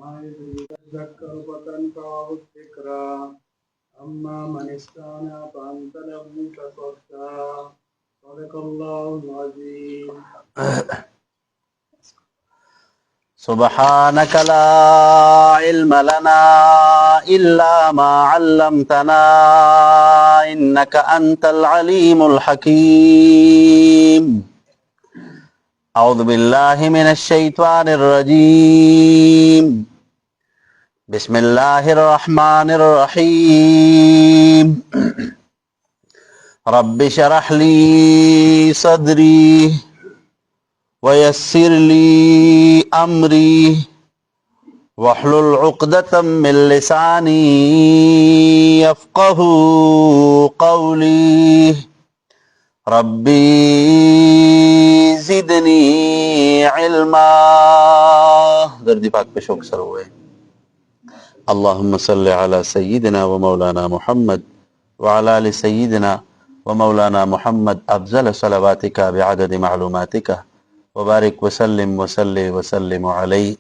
يذكر فتنفعه الذكرى أما من استغنى فأنت له تصدى صدق الله العظيم. سبحانك لا علم لنا إلا ما علمتنا إنك أنت العليم الحكيم. أعوذ بالله من الشيطان الرجيم. بسم الله الرحمن الرحيم. رب اشرح لي صدري ويسر لي أمري واحلل عقدة من لساني يفقه قولي ربي زدني علما. دردی پاک پہ شوق سر ہوئے. اللهم صل على سيدنا ومولانا محمد وعلى آل سيدنا ومولانا محمد أفضل صلواتك بعدد معلوماتك وبارك وسلم وسلم عليه.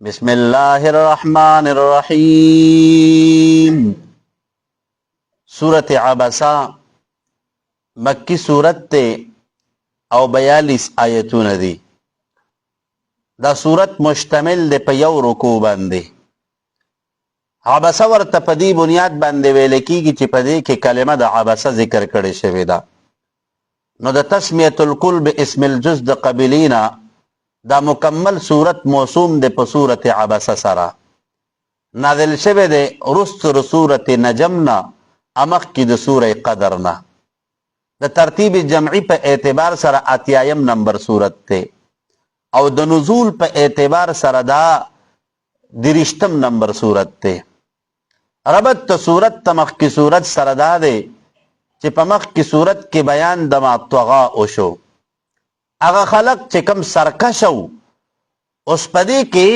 بسم الله الرحمن الرحيم. سورة عبسا مکی سورت تے او 42 آیتون دی. دا سورت مشتمل دے پا یو رکو باندے. عبسا ورطا پا دی بنیاد باندے ویلے کی چی پا دی که کلمہ دا عبسا ذکر کرے شوی دا. نو دا تسمیت الکل بے اسم الجز دا قبلینا دا مکمل سورت موسوم دے پا سورت عبسا سرا. نازل شوی دے رست سورت نجمنا امخ کی دا سور قدرنا. دا ترتیب جمعی پا اعتبار سرا اتیایم نمبر سورت تے او دا نزول پا اعتبار سرا دا درشتم نمبر سورت تے. ربط تا سورت تا مخ کی سورت سرا دا دے چی پا مخ کی سورت کی بیان دا ما طغاء شو. اگا خلق چی کم سرکشو اس پدی کی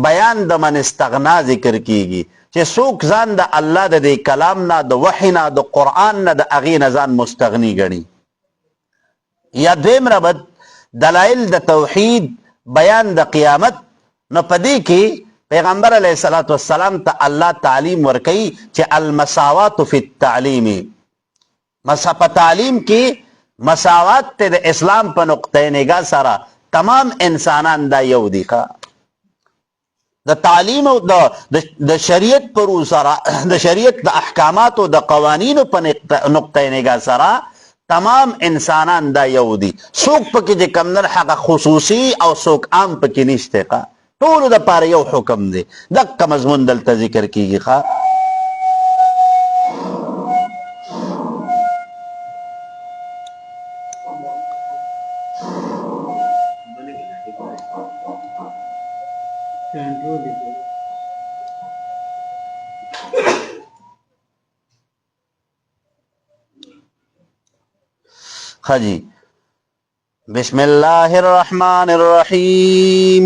بیان دا من استغنا ذکر کیگی چی سوک زان دا اللہ دا دے کلامنا دا وحینا دا قرآننا دا اغین زان مستغنی گنی. یا دویم ربط دلائل دا توحید بیان دا قیامت. نو پدی کی پیغمبر علیہ السلام تا اللہ تعلیم ورکی چی المساوات فی التعلیمی پا تعلیم کی مساوات تے دا اسلام پا نقطہ نگاہ سارا تمام انسانان دا یو دیکھا. دا تعلیم و دا شریعت پرو سارا دا شریعت دا احکامات و دا قوانین پا نقطہ نگاہ سارا تمام انسانان دا یو دی. سوک پا کی جے کمدر حق خصوصی او سوک عام پا کی نشتے کا طول دا پار یو حکم دی. دک مضمون دلتا ذکر کی گی خواہ. خجی بسم اللہ الرحمن الرحیم.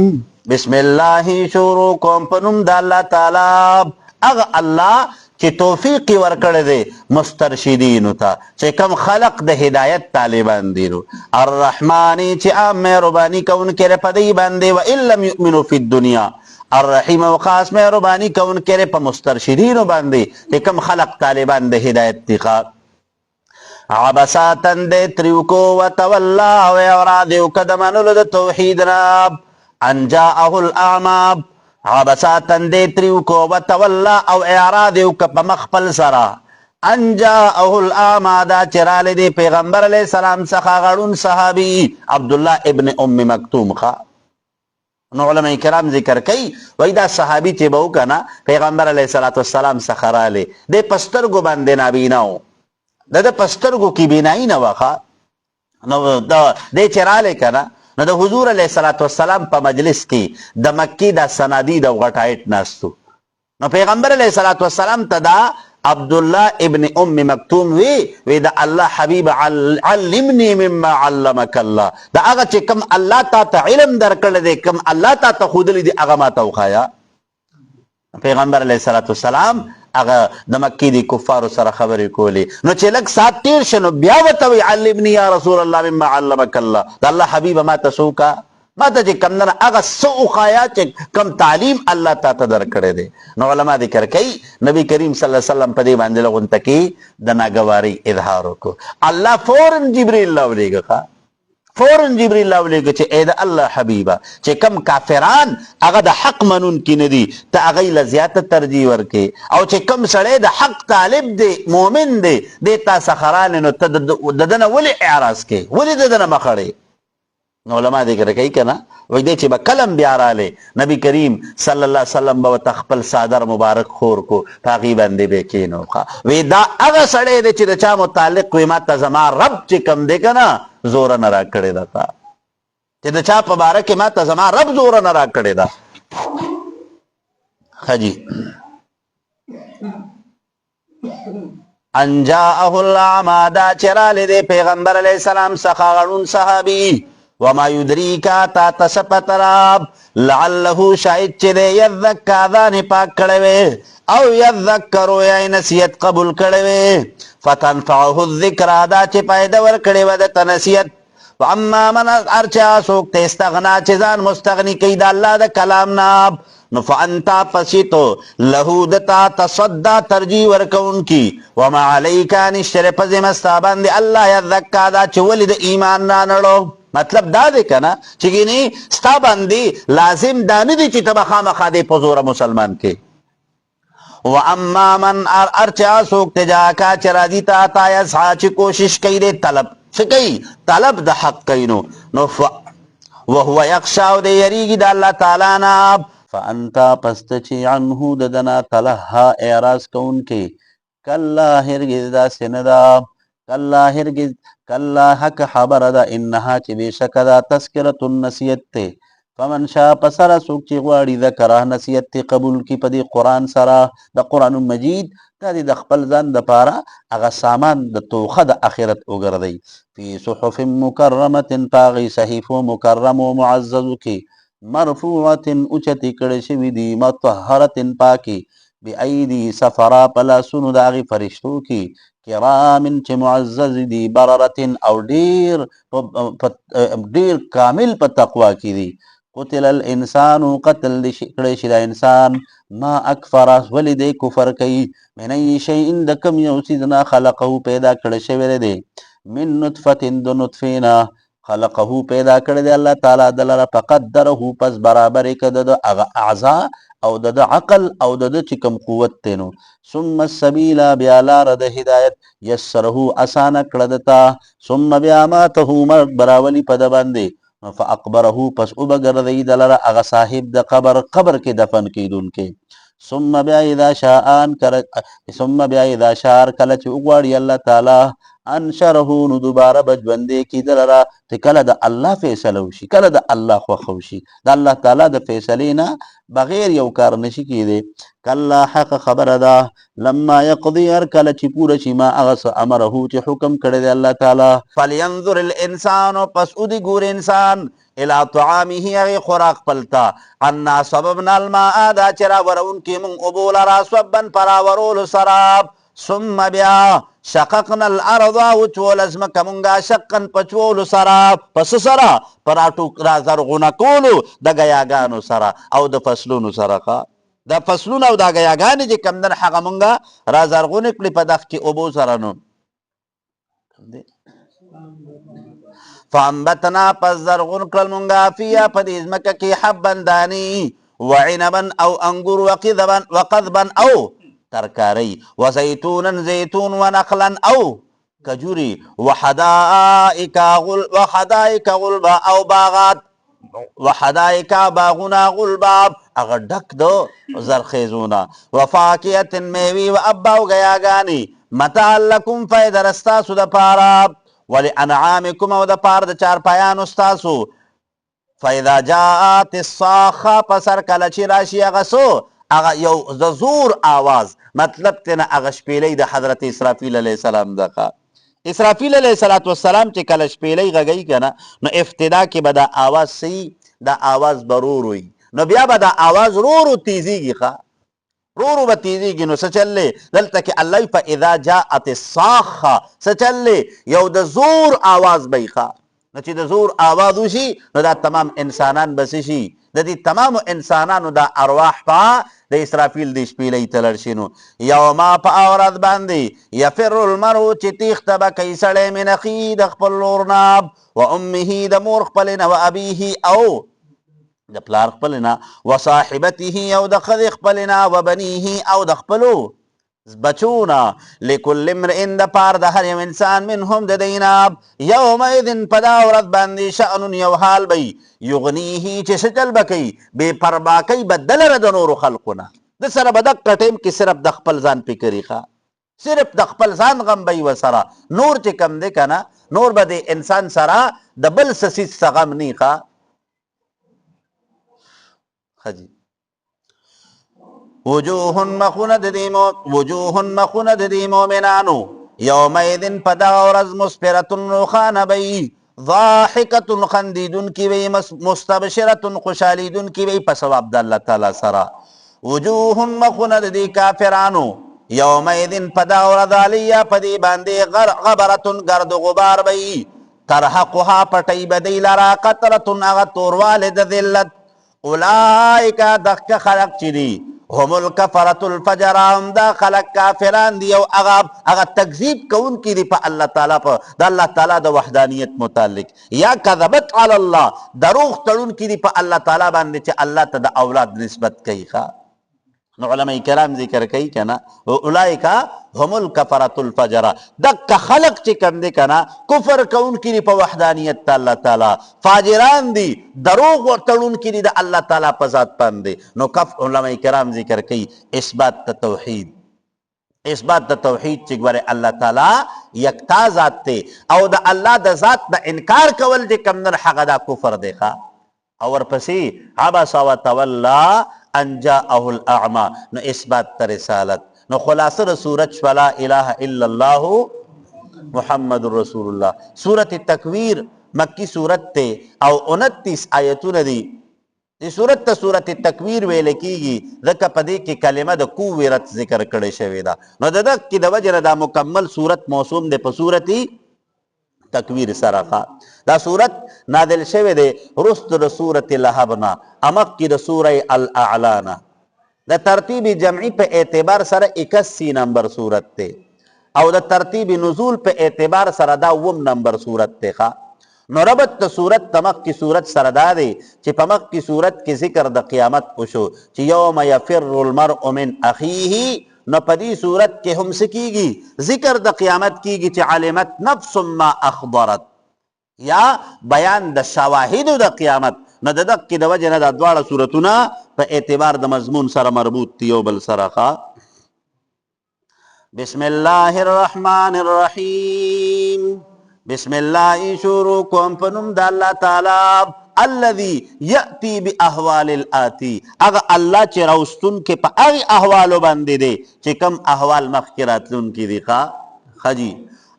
بسم اللہ شروع کوم پنم دا اللہ تعالی اغ اللہ چی توفیقی ورکڑ دے مسترشدینو تا چی کم خلق دے ہدایت طالبان دینو. الرحمانی چی عام مہربانی کون کرے پدی باندے و ان لم یؤمنو فی الدنیا. الرحیم و خاص مہربانی کون کرے پا مسترشدینو باندے چی کم خلق طالبان دے ہدایت تیخا. عبساتن دے تریوکو و تولا و اورادیو کدمانو دا توحید راب ان جاءه الاعماب. عبساتن دے تریوکو و تولا او اورادیو کپ مخپل سرا ان جاءه الاعماب دا چرال دے پیغمبر علیہ السلام سخا غرون صحابی عبداللہ ابن ام مکتوم خوا. نو علماء کرام ذکر کئی وی دا صحابی چی بہو کنا پیغمبر علیہ السلام سخرالے دے پستر گو باندے نابیناو دا پسترگو کی بینائی نواخا. نو دے چرالے کنا نو دا حضور علیہ السلام پا مجلس کی دا مکی دا سنادی دا غٹائٹ ناستو. نو پیغمبر علیہ السلام تا دا عبداللہ ابن ام مکتوم وی دا اللہ حبیب علمنی مما علمک اللہ. دا آغا چے کم اللہ تا تا علم در کرل دے کم اللہ تا تا خودلی دے آغا ما تا اخایا. پیغمبر علیہ السلام اگا د مکی دی کفارو سره خبرې کولی نو چې لږ سات تیر شنو بیا ورته وی علمني یا رسول الله مما علمک الله د الله حبیب ما ته څه وکړه ما ته چې کم نه هغه څه وښایه چې کم تعلیم الله تا ته درکړی دی. نو علما ذکر کوي نبی کریم صلی الله علیه وسلم په دې باندې لغونته کې د ناګوارۍ اظهار وکړو. الله فوراً جبرئیل راولېږه، فوراً جبرئیل راولېږه چې ای د الله حبیبه چې کم کافران هغه د حق منونکي نه دي ته هغوی له زیاته ترجیح ورکړې، او چې کم سړی د حق طالب دی مؤمن دی دې تا څخه رالی نو ته د ده نه ولې اعراض کوې، ولې د ده نه مخ اړې؟ نو علما ذکر کوي که نه وایي دی چې به کلم بیا رالی نبی کریم صلی الله علیه وسلم به ورته خپل صادر مبارک خور کو په هغې باندې به یې کښېنو. وایي دا هغه سړی دی چې د چا متعلق وایي ما ته زما رب چې کم دی که نه زوره نه راکړې ده تا، چې د چا په باره کې ما ته زما رب زوره نه راکړې ده. ښه جي ان جاءه الاعمى دا چې رالی دی پیغمبر علیه السلام څخه غړون صحابي وما یدریکا تا ته څه پته را لعله شاید چې دی یذکا ځان یې پاک کړی وی او یذکرو یا یې نصیحت قبول کړی وی فتنفعه الذکرا دا چې فایده ورکړې وه د ته نصیحت. واما من هر چا څوک ته استغنا چې ځان مستغني کوي د الله د کلام نه نو فانتا پسې تو له دتا تصدا ترجیح ورکوونکي وما علیکا نشته په ذمه ستا باندې الله یذکا دا چې ولې د ایمان نه نړو. مطلب دا دی که نه چې ګینې ستا باندې لازم دا نه دی چې ته به خامخا دی په زوره مسلمان کې. و اما من هر چا څوک ته جاکا چې راځي تا ته یسعی چې کوشش کوي دی طلب څه کوي طلب د حق کوي نو وهو یخشا او دی یریږي د الله تعالی نه فانتا پس ته چې عنه د ده نه تلهی اعراض کوونکی کلا هرګز داسې نه ده کلا هرګز کلا حق خبره ده انها چې بېشکه ده تذکرة نصیحت دی فمن شاء پسره څوک چې غواړي ذکره نصیحت دی قبول کړي په دې قرآن سره د قرآن مجید دا د خپل ځان دپاره هغه سامان د توخه د آخرت وګرځوي. فی صحف مکرمة په هغې صحیفو مکرمو معززو کې مرفوعة اوچتې کړی شوي دي مطهرة پاکې بأیدي سفرا په لاسونو د هغې فرشتو کې کرامن چې معزز دي بررتن او ډیر کامل په تقوا کې دي. قتل الانسان قتل کړی شي دا انسان ما اکفره ولې دی کفر کوي من ای شیء د کوم یو څیز نه خلقه پیدا کړی شوی دی من نطفة د نطفې نه خلقه پیدا کړی دی الله تعالی د لره فقدره پس برابر یې کړه د هغه اعضا او د عقل او د چې کوم قوت دی نو ثم السبیل بیا لاره د هدایت یسره اسانه کړه دته ثم بیا ماته مرګ براولي په ده باندې فاقبره پس وبګرځوي د لره هغه صاحب د قبر کې دفن کیدونکی ثم بیا اذا شاء کله چې وغواړي الله تعالی انشره نو دوباره بجوندې کی د لره چې کله د الله فیصله وشي کله د الله خوښه وشي د الله تعالی د فیصلې نه بغیر یو کار نشي کیدی. کله حق خبره ده لما یقضي هر کله چې پوره شي ما هغه څه امره چې حکم کړی دی الله تعالی. فلینظر الانسان پس ودې ګوري انسان الى طعامه هغې خوراک خپلته انا صببنا الماء دا چې راوروونکي موږ اوبو لره صبا په راورولو سره ثم بیا شققنا الارض وچول ځمکه مونږه شقن په چولو سره په څه سره په رازرغونه کولو د ګیاګانو سره او د فصلونو سره د فصلونه او د ګیاګانې چې کوم دن هغه مونږه رازرغونې کړي په دغه کې اوبو سره نو فانبتنا پس زرغون کړل مونږه فیها په دې ځمکه کې حبا دانې وعنبا او انګور وقضبا او ترکاری وزیتونا زیتون ونخلا او کجوری وحدائک غلبا او باغات وحدائک باغونا غلبا اگر ډک دو زرخیزونا وفاکهة میوی و ابا و گیاگانی متاع لکم فائده رستاسو د پارا ولانعامکم او د پار د چارپایانو استاسو فاذا جاءت الصاخه پسر کله چې راشي هغه سو هغه یو د زور آواز مطلب تینا هغه شپیلی د حضرت اسرافیل علیه السلام دغه اسرافیل علیه السلام چې کله شپیلی غږی کنه نو ابتدا کې به دا آواز سی دا آواز برور وي نو بیا به دا آواز رو تیزیږي رو به تیزیږي نو څه چللی دلته کې الله فاذا جاءت الصاخه څه چللی یو د زور آواز به یې نو چې د زور آواز وشي نو دا تمام انسانان بس شي د دې تمامو انسانانو دا ارواح په د اسرافیل د شپېلۍ ته لړ شي نو یوما په هغه ورځ باندې یفر المرء چې تیښته به کوي سړی من اخي د خپل ورور نه و امه د مور خپلې نه و ابیه او د پلار خپلې نه و صاحبته او د ښځې خپلې نه و بنیه او د خپلو بچونا لکل امرئ د پار د هر یو انسان منهم د دینا یومئذ په دا ورځ باندې شأن یو حال بی یغنیه چې څه چل به کوي بې پروا کوي به د لره د نورو خلقو نه د سره به دقه ټیم کې صرف د خپل ځان فکر ښه صرف د خپل ځان غم به ورسره نور چې کم دی که نه نور به د انسان سره د بل څه څیز څه غم نی ښه ښه وجوه مخونه د دې مؤمنانو یومئذ په دغه ورځ مسفرة روښانه به وي ضاحکة خندیدونکي به وي مستبشرة خوشحالیدونکي به وي په ثواب د الله تعالی سره وجوه مخونه د دې کافرانو یومئذ په دغه ورځ علیه په دې باندې غبرة ګرد غبار به وي ترحقها پټۍ به دی لره قطرة هغه توروالی د ذلت اولئک دغه خلق چې دي هم الکفرة الفجر هم دا خلق کافران دی او هغه تکذیب کوونکي دي په الله تعالی په د الله تعالی د وحدانیت متعلق یا کذبت علی الله دروغ تړونکي دي په الله تعالی باندې چې الله ته د اولاد نسبت کوي ښه نو علماء کرام ذکر کوي که نه اولئک هم الکفرة الفجر دغه خلق چې کوم دی که نه کفر کوونکي دي په وحدانیت د الله تعالی فاجران دي دروغ تړونکي دي د الله تعالی په ذات باندې نو علماء کرام ذکر کوي اثبات د توحید اثبات د توحید چې ګوره الله تعالی یکتا ذات دی او د الله د ذات د انکار کول چې کوم نه هغه دا کفر دی ښه او ورپسې عبس وتولی ان جاءه الاعمى نو اثبات ته رسالت نو خلاصه د سورت شوه لا اله الا الله محمد رسول الله سورت تکویر مکی سورت ته او 29 آیتونه دي دې سورت ته سورت تکویر ویل کیږي ځکه په دې کې کلمه د کوورت ذکر کړی شوې ده نو د دغه کې د وجې نه دا مکمل سورت موسوم دی په سورت تکویر سره دا سورت نازل شوی دی وروسته د سورت لهب نه مخکې د سوره الاعلی نه د ترتیب جمعي په اعتبار سره 81 نمبر سورت دی او د ترتیب نزول په اعتبار سره دا 9 نمبر سورت دی نو ربط د سورت د مخکې سورت سره دا دی چې په مخکې سورت کې ذکر د قیامت وشو چې یوم یفر المرء من اخیه نو په دې صورت کې هم څه کیږي ذکر د قیامت کیږي چې علمت نفس ما اخبرت یا بیان د شواهدو د قیامت نو د دغه کې د وجې نه دا دواړه صورتونه په اعتبار د مضمون سره مربوط دي یو بل سره بسم الله الرحمن الرحیم بسم الله شروع کوم په نوم د الله تعالی الذي یأتی باحوال الآتی اغه الله چې راوستون کې په هغه احوالو باندې دی چې کم احوال مخکې راتلونکي دي خجی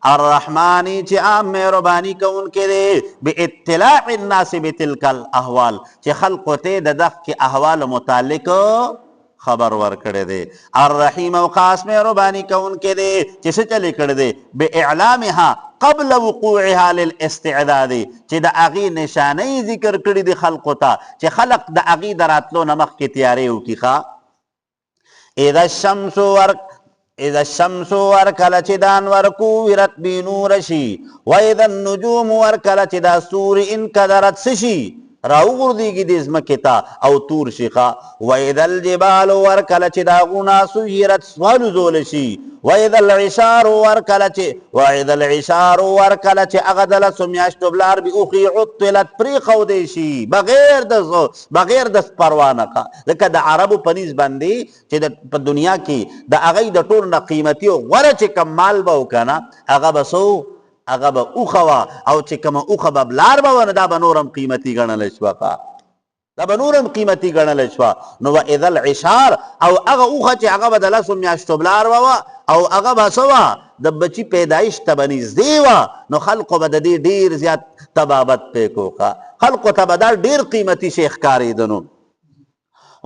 الرحمانی چې عام مهرباني کوونکی دی باطلاع الناس بتلک الاحوال چې خلقو ته د دغه احوال متعلق خبر ورکړی دی الرحیم او خاص مهرباني کوونکی دی چې څه چلی کړی دی باعلامها قبل وقوعها للاستعداد چې د هغې نشانۍ ذکر کړي دي خلقو ته چې خلق د هغې د راتلو نه مخکې تیارې وکړي اذا الشمس ورکله چې د انور کوورت بنور شي و اذا النجوم ورکله چې دا ستوري انکدرت څه شي راوغورځېږي دې ځمکې ته او تور شي و اذا الجبال ورکله چې دا غرونه سیرت والوځولی شي و اذا العشار ورکله چې هغه د لسو میاشتو بلار به اوښي عطلت پرېښودی شي بغیر د پروا نه ځکه د عربو په نیز باندې چې په دنیا کې د هغوی د ټولو نه قیمتي او غوره چې کم مال به و که نه هغه به هغه به اوښه وه او چې کومه اوښه به بلار به وه نو دا به نور هم قیمتي ګڼلی شوه نو و اذا العشار او هغه اوښه چې هغه به د لسو میاشتو بلار به وه او هغه به څه وه د بچي پیدایش ته به نږدې وه نو خلقو به د دې ډېر زیات طبابت پې کو خلقو ته به دا ډېر قیمتي شی ښکارېده نو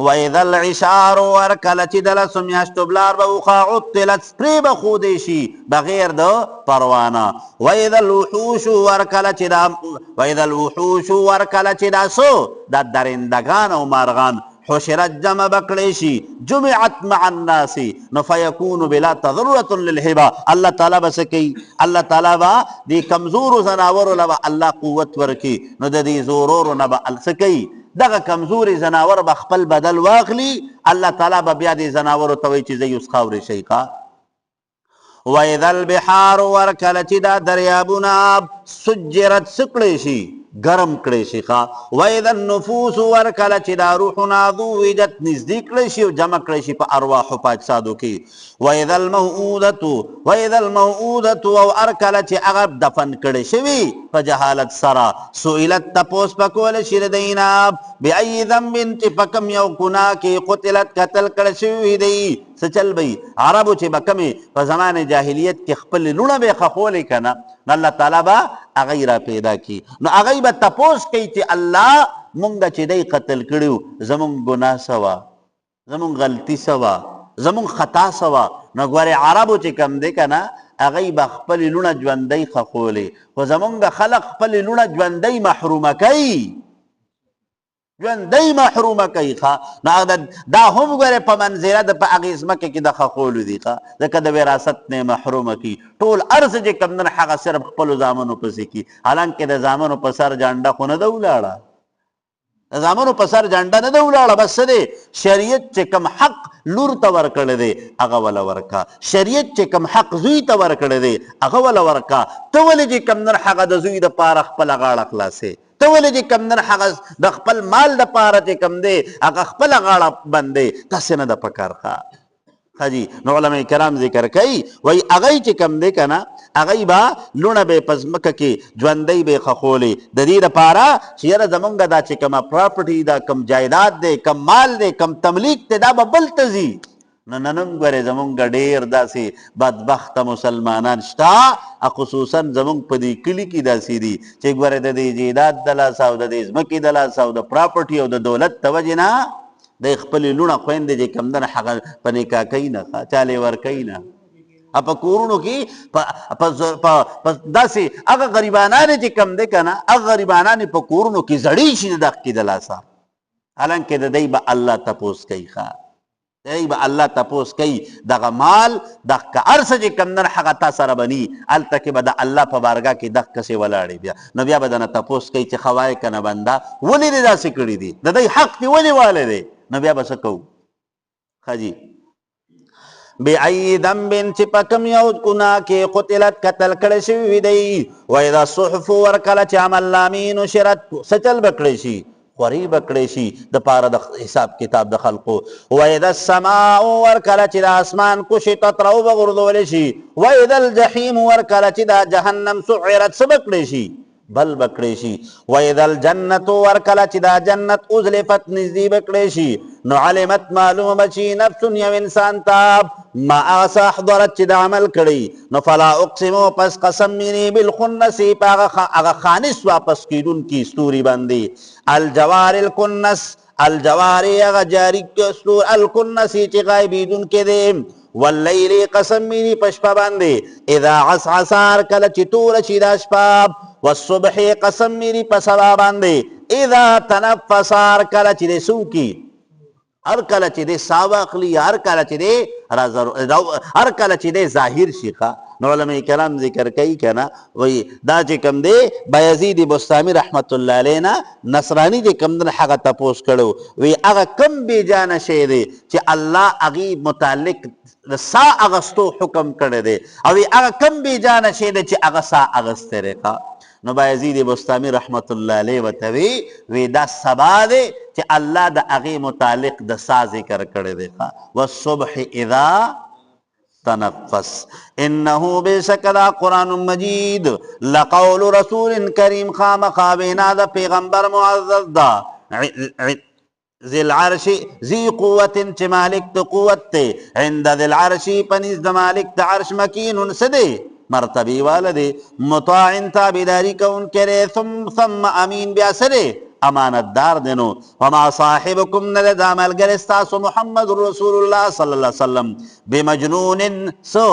وَإِذَا الْعِشَارُ وَرْکَلَ چې د لسو میاشتو بلار به وخا عطلت پرې به ښودی شي بغیر د پروانه. وَإِذَا الْوُحُوشُ وَرْکَلَ چې دا څو دا درندگان او مارغان حشرت جمع بکړی شي جمعت مع الناس نو فیکون بلا تضرورة للهبه. الله تعالی به څه کوي؟ الله تعالی به دې کمزورو زناورو له به الله قوت ورکي نو د دې زورورو نه به څه کوي؟ دغه کمزوري زناور به خپل بدل واخلي. الله تعالی به بیا دې زناورو ته وایي چې زه یوس خاورې شئ ښه. وَإِذَا الْبِحَارُ وَرْکَلَ چې دا دریابونه سجرت څه کړی شي؟ گرم کړی شي ښه. وَإِذَا النُّفُوسُ وَرْکَلَ چې دا روحونه ذُوِّجَت نږدې کړی شي او جمع کړی شي په ارواحو په اجسادو کې. وَإِذَا الْمَوْعُودَةُ او ارکل چې هغه دفن کړی شوي په جهالت سره سئلت تپوس به کولی شي د دوی نه بأي ذنب چې په کوم یو ګناه کې قتلت قتل کړی شوي دی. څه چل به عربو چې به کومې په زمان جاهلیت کې خپلې لوڼه به یې ښخولې که نه نو الله تعالی به هغه را پیدا کړي نو هغه به تپوس کوي چې الله مونږ چې دی قتل کړي زمونږ ګناه څه وه زمونږ غلطي څه وه زمونږ خطا څه وه نو ګورې عربو چې کوم دی که نه هغوی به خپلې لوڼه ژوندۍ ښخولې خو زمونږ خلق خپلې لوڼه ژوندۍ محرومه کوي ژوندۍ محرومه کوي ښه. نو دا هم ګورې په منظره د په هغې ځمکې کې د ښخولو دي ښه ځکه د وراثت نه محرومه کي ټول هر څه چې کوم دی هغه صرف خپلو زامنو پسې کي حالانکې د زامنو په سر جانډه خو نه ده ولاړه د زامنو په سر جانډه نه ده ولاړه بس څه دی شریعت چې کوم حق لور ته ورکړی دی هغه وله ورکه شریعت چې کوم حق زوی ته ورکړی دی هغه وله ورکه ته ولې چې کوم دی هغه د زوی دپاره خپله غاړه خلاصې ته ولې چې کوم دی هغه د خپل مال دپاره چې کوم دی هغه خپله غاړه بندې داسې نه ده پکار ښه حاجی نو علماء کرام ذکر کوي وای هغه چې کم دی کنه هغه با لونه به پزمکه کې ژوندۍ به خخولې د دې لپاره چې یاره زمونږ دا چې کومه پراپرټي دا کم جایداد دی کم مال دی کم تملیک دی دا به بل ته ځي نو نن هم ګورې زمونږ ډېر داسې بدبخته مسلمانان شته خصوصا زمونږ په دې کلي کې داسې دي چې ګورې د دې جایداد د لاسه او د دې ځمکې د لاسه او د پراپرټي او د دولت د وجې نه د خپلې لوڼه خویندې چې کوم ده نه هغه په نکاح کوي نه چاله یې ورکوي نه په کورونو کې داسې هغه غریبانان چې کم دی که نه هغه غریبانان په کورونو کې زړې شي د دغه کې د لاسه حالانکې د دی به الله تپوس کوي ښه دی به الله تپوس کوي دغه مال دغه هر څه چې کوم دی هغه تا سره بني هلته کې به د الله په بارګاه کې دغه کسې ولاړې بیا نو بیا به دنه تپوس کوي چې ښه وایې که نه بنده ولې دې داسې کړي دي د دی حق دې ولې والی دی نو بیا به څه کوو ښه جي بأي ذنب چې په کوم یو ګناه کې قتلت قتل کړی شوي دی وإذا الصحف ورکله چې عمل نامې نشرت څه چل به کړی شي خوري به کړی شي د پاره د حساب کتاب د خلقو وإذا السماء ورکله چې د اسمان کشطت راو به غورځولی شي وإذا الجحیم ورکله چې د جهنم سعرت څه به کړی شي بل بکړی شي وإذا الجنة ورکله چې دا جنت ازلفت نږدې بکړی شي نو علمت معلومه به شي نفس یو انسان ته ما هغه څه احضرت چې د عمل کړی نو فلا اقسمو پس قسم مینې بالخنس په هغه خانس واپس کیدونکي ستوري باندې الجوار الکنس الجوار هغه جاري ستور الکنس چې غایبیدونکي دی واللیل قسم مینې په شپه باندې اذا عسعس کله چې توره شي دا شپه والصبح قسم میری په سبا باندې اذا تنفس هر کله چې دی سوکي هر کله چې دی ساه واخلي هر کله چې دی هر کله چې دی ظاهر شي ښه نو علماء کرام ذکر کوي که نه وایي دا چې کوم دی بایزید بستامي رحمت الله علیه نه نصراني چې کوم دی هغه تپوس کړی وی هغه کم بېجانه شی دی چې الله هغې متعلق د ساه اغستو حکم کړی دی او هغه کم بېجانه شی دی چې هغه ساه اغستی دی نو بایزید بستامي رحمت الله علیه ورته وی دا سبا دی چې الله د هغې متعلق د سا ذکر کړی دی والصبح اذا تنفس انه بشک دا قرآن مجید لقول رسول کریم خامخا وینا د پیغمبر معزز دا ذی العرش ذی قوت چې مالک د قوت دی عند ذی العرش پنیز د مالک د عرش مکین څه دی مرتبی والده مطاعن تابداری کون کرے ثم امین بیا سرے امانتدار دینو وما صاحبکم نه دا ملګری ستاسو محمد رسول الله صلی الله علیه وسلم بمجنون سو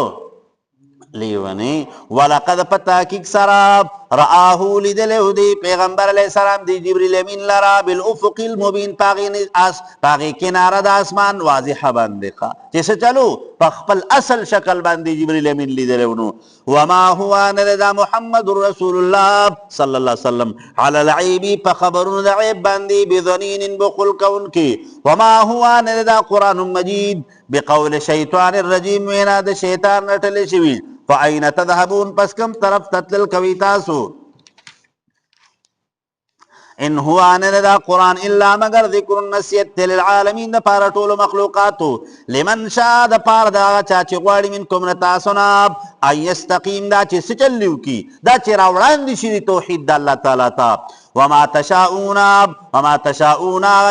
لیونی ولقد پتاکیک سراب رآہو لیدلیو دی پیغمبر علیہ السلام دی جبریل امین لرا بالافق المبین پاغی کنارہ دا اسمان واضح باندے خوا چیسے چلو پخپل اصل شکل باندے جبریل امین لیدلیو نو وما ہوا نردا محمد رسول اللہ صلی اللہ علیہ وسلم علی العیبی پخبرون دا عیب باندے بذنین بقل کون کی وما ہوا نردا قرآن مجید بقول شیطان الرجیم وینا دا شیطان نٹلے شوی فَأَيْنَ تَذْهَبُونَ پس کم طرف تتلل کوي تاسو ان هو آندا قرآن الا مگر ذکر نصیحت للعالمین دا پارا ټولو مخلوقاتو لمن شاء دا پار دا چا چې غواړي منکم نه تاسو نه ان یستقیم دا چې سچلیو کی دا چې راوړاندې شي توحید د الله تعالی ته وما تشاؤون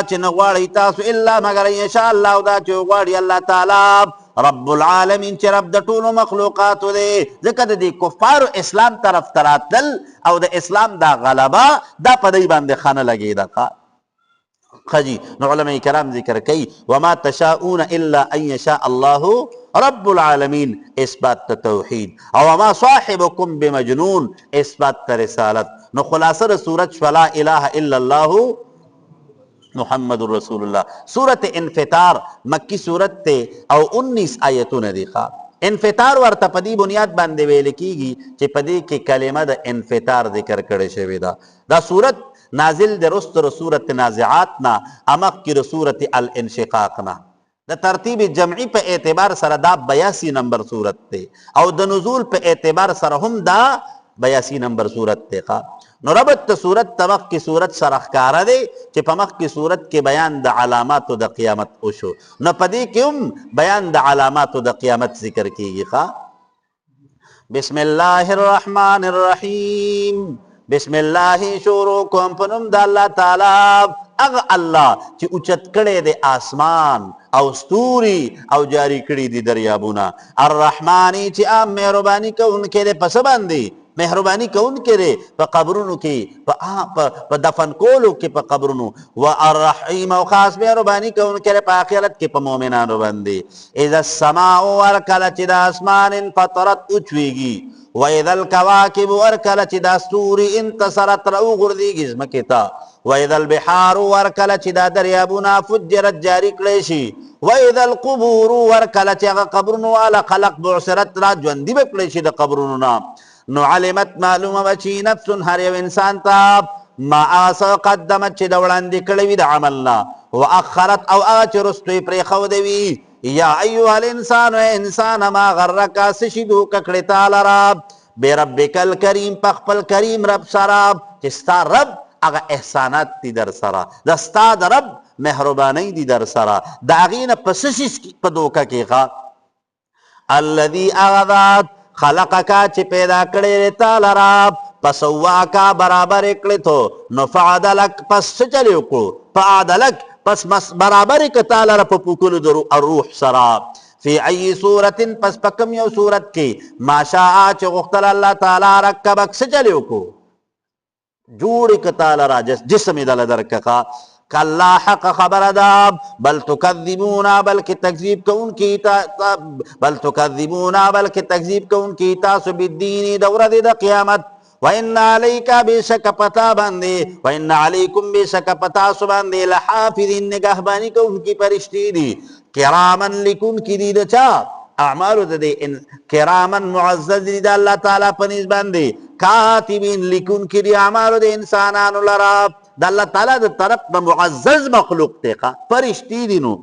چې نه غواړي تاسو الا مگر ان شاء الله دا چې غواړي الله تعالی رب العالمین چې رب د ټولو مخلوقاتو دی ځکه د دې کفارو اسلام طرف ته راتلل او د اسلام دا غلبه دا په دوی باندې ښه نه لګېده خجی نو علماء کرام ذکر کوي وما تشاؤون الا ان یشاء الله رب العالمین اثبات توحید او وما صاحبکم بمجنون اثبات رسالت نو خلاصه د صورت فلا اله الا الله محمد رسول اللہ سورت انفطار مکی سورت تے او 19 آیتون دیخوا انفطار ورته پدی بنیاد باندې ویل کیږي چې پدی کې کلمه د انفطار ذکر کړي شوی دا سورت نازل د رستر سورت نازعات نا امق کی سورت الانشقاق نا د ترتیب جمعی په اعتبار سره دا 82 نمبر سورت ته او د نزول په اعتبار سره هم دا 82 نمبر سورت ته نو ربط تا صورت تا مخ کی صورت سرخکارا دے چی پا مخ کی صورت کے بیان دا علاماتو دا قیامت اوشو نو پا دی کیوں بیان دا علاماتو دا قیامت ذکر کی گی خواہ بسم اللہ الرحمن الرحیم بسم اللہ شروع کم پنم دا اللہ تعالی اغ اللہ چی اچت کڑے دے آسمان او ستوری او جاری کڑی دی دریابونا الرحمانی چی آم مہربانی کا ان کے دے پس باندی مہربانی کون کرے پا قبرونو کی پا دفن کولو کی پا قبرونو و الرحیم و خاص مہربانی کون کرے پا آخرت کی پا مومنانو بندی اذا السماء ورکلچ دا اسمان انفطرت اچویگی و اذا الكواکب ورکلچ دا ستوری انتصرت رو غردیگی اسمکتا و اذا البحار ورکلچ دا دریابونا فجرت جاری کلیشی و اذا القبور ورکلچ اغا قبرونو والا خلق بعصرت را جوندی بکلیشی دا قبرونو نا نو علمت معلوم بچی نفس ہر یو انسان تا ما آسا قدمت چی دوڑان دی کڑوی دا عملنا و اخرت او آچ رستوی پری خودوی یا ایوہ الانسان و انسان ما غرکا سشدو ککڑی تالراب بے ربک الکریم پخپل کریم رب سراب چستا رب اگا احسانات تی در سرا دستا در رب مہربانی دی در سرا دا اغین پسشش پدوکا کی خوا الذی اغذات خلقکا چی پیدا کڑی رتا لراب پسواکا برابر اکڑی تو نفعدلک پس چلیو کو فعدلک پس برابر اکتا لرا پپوکل در الروح سراب فی ای صورت پس پکم یو صورت کی ما شاء چی غختل اللہ تعالی رکبک سچلیو کو جوڑ اکتا لرا جسم دل درککا کلا حق خبر داب بل تکذبونا بلکہ تکذیب کو ان کی تاسو بالدینی دورہ دی دا قیامت وَإِنَّ عَلَيْكَ بِشَكَ پتا باندے وَإِنَّ عَلَيْكُمْ بِشَكَ پتا سو باندے لحافظین نگہبانی کو ان کی پرشتی دی کرامن لکن کی دی دا چا اعمالو دا دے کرامن معزز دی دا اللہ تعالیٰ پنیز باندے کاتبین لکن کی دی اعمالو دے انسانانو لراب دا اللہ تعالیٰ دا طرف دا معزز مخلوق تیقا پرشتی دینو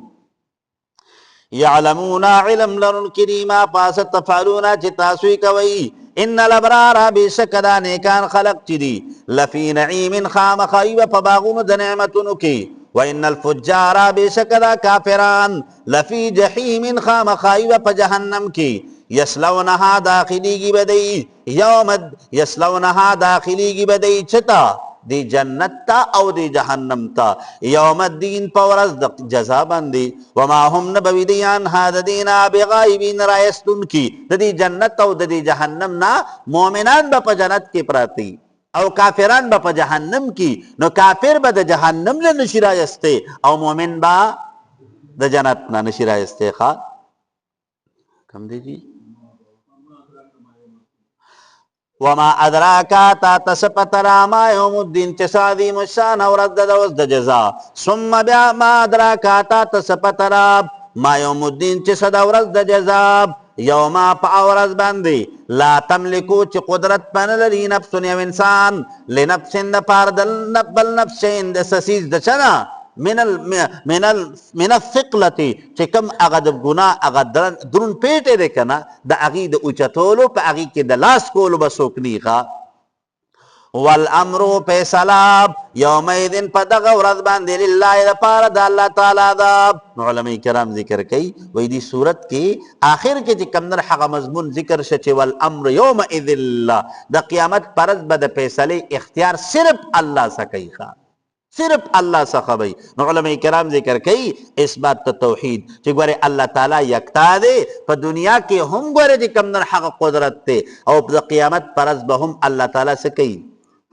یعلمونا علم لرن کریما پاست تفعلونا چی تاسوی کوئی ان الابرارا بے شکدا نیکان خلق چی دی لفی نعیم خام خائیو پباغون دا نعمتنو کی وَإِنَّ الْفُجَّارَ بے شکدا کافران لفی جحیم خام خائیو پا جہنم کی یسلونہا داخلی گی بدئی یومد یسلونہا داخلی گی بدئی چھتا دی جنت تا او دی جہنم تا یوم الدین پورز جزا بندی وما هم نبوی دیان ہاد دینا بغائبین رائستن کی دی جنت او دی جہنم نا مومنان با پا جنت کی پراتی او کافران با په جهنم کی، نو کافر با د جهنم نه نشی رایسته او مومن با د جنت نه نشی رایسته. خواه کم دی جی وما ادراکا تا تسپترا ما یوم الدین چسادی مشان ورد دوز د جزا ثم بیا ما ادراکا تا تسپترا ما یوم الدین چسد ورد د جزا یوما پا ورز باندی لا تملکو چی قدرت پنلری نفس یو انسان لنفسن دا پار دل بل نفسین دا سسیز دا چنا من الثقلتی چی کم اغا دا گناہ اغا درون پیٹے دے کنا دا اغی دا اوچتولو پا اغی کے دا لاس کولو بسوکنی خوا والامرو پیسلاب یومئذن پا دغا ورد باندی للہ دا پارا دا اللہ تعالی دا. علماء کرام ذکر کئی وی دی صورت کی آخر کے چی کمدر حق مضمون ذکر شچے والامر یومئذن اللہ دا قیامت پرد با دا پیسلی اختیار صرف اللہ سا کئی خواہ صرف اللہ سا خبئی. علماء کرام ذکر کئی اس بات تا توحید چی گوارے اللہ تعالی یکتا دے پا دنیا کے ہم گوارے چی کمدر حق قدرت تے او دا قیامت پرد با ہم اللہ تعالی سے کئی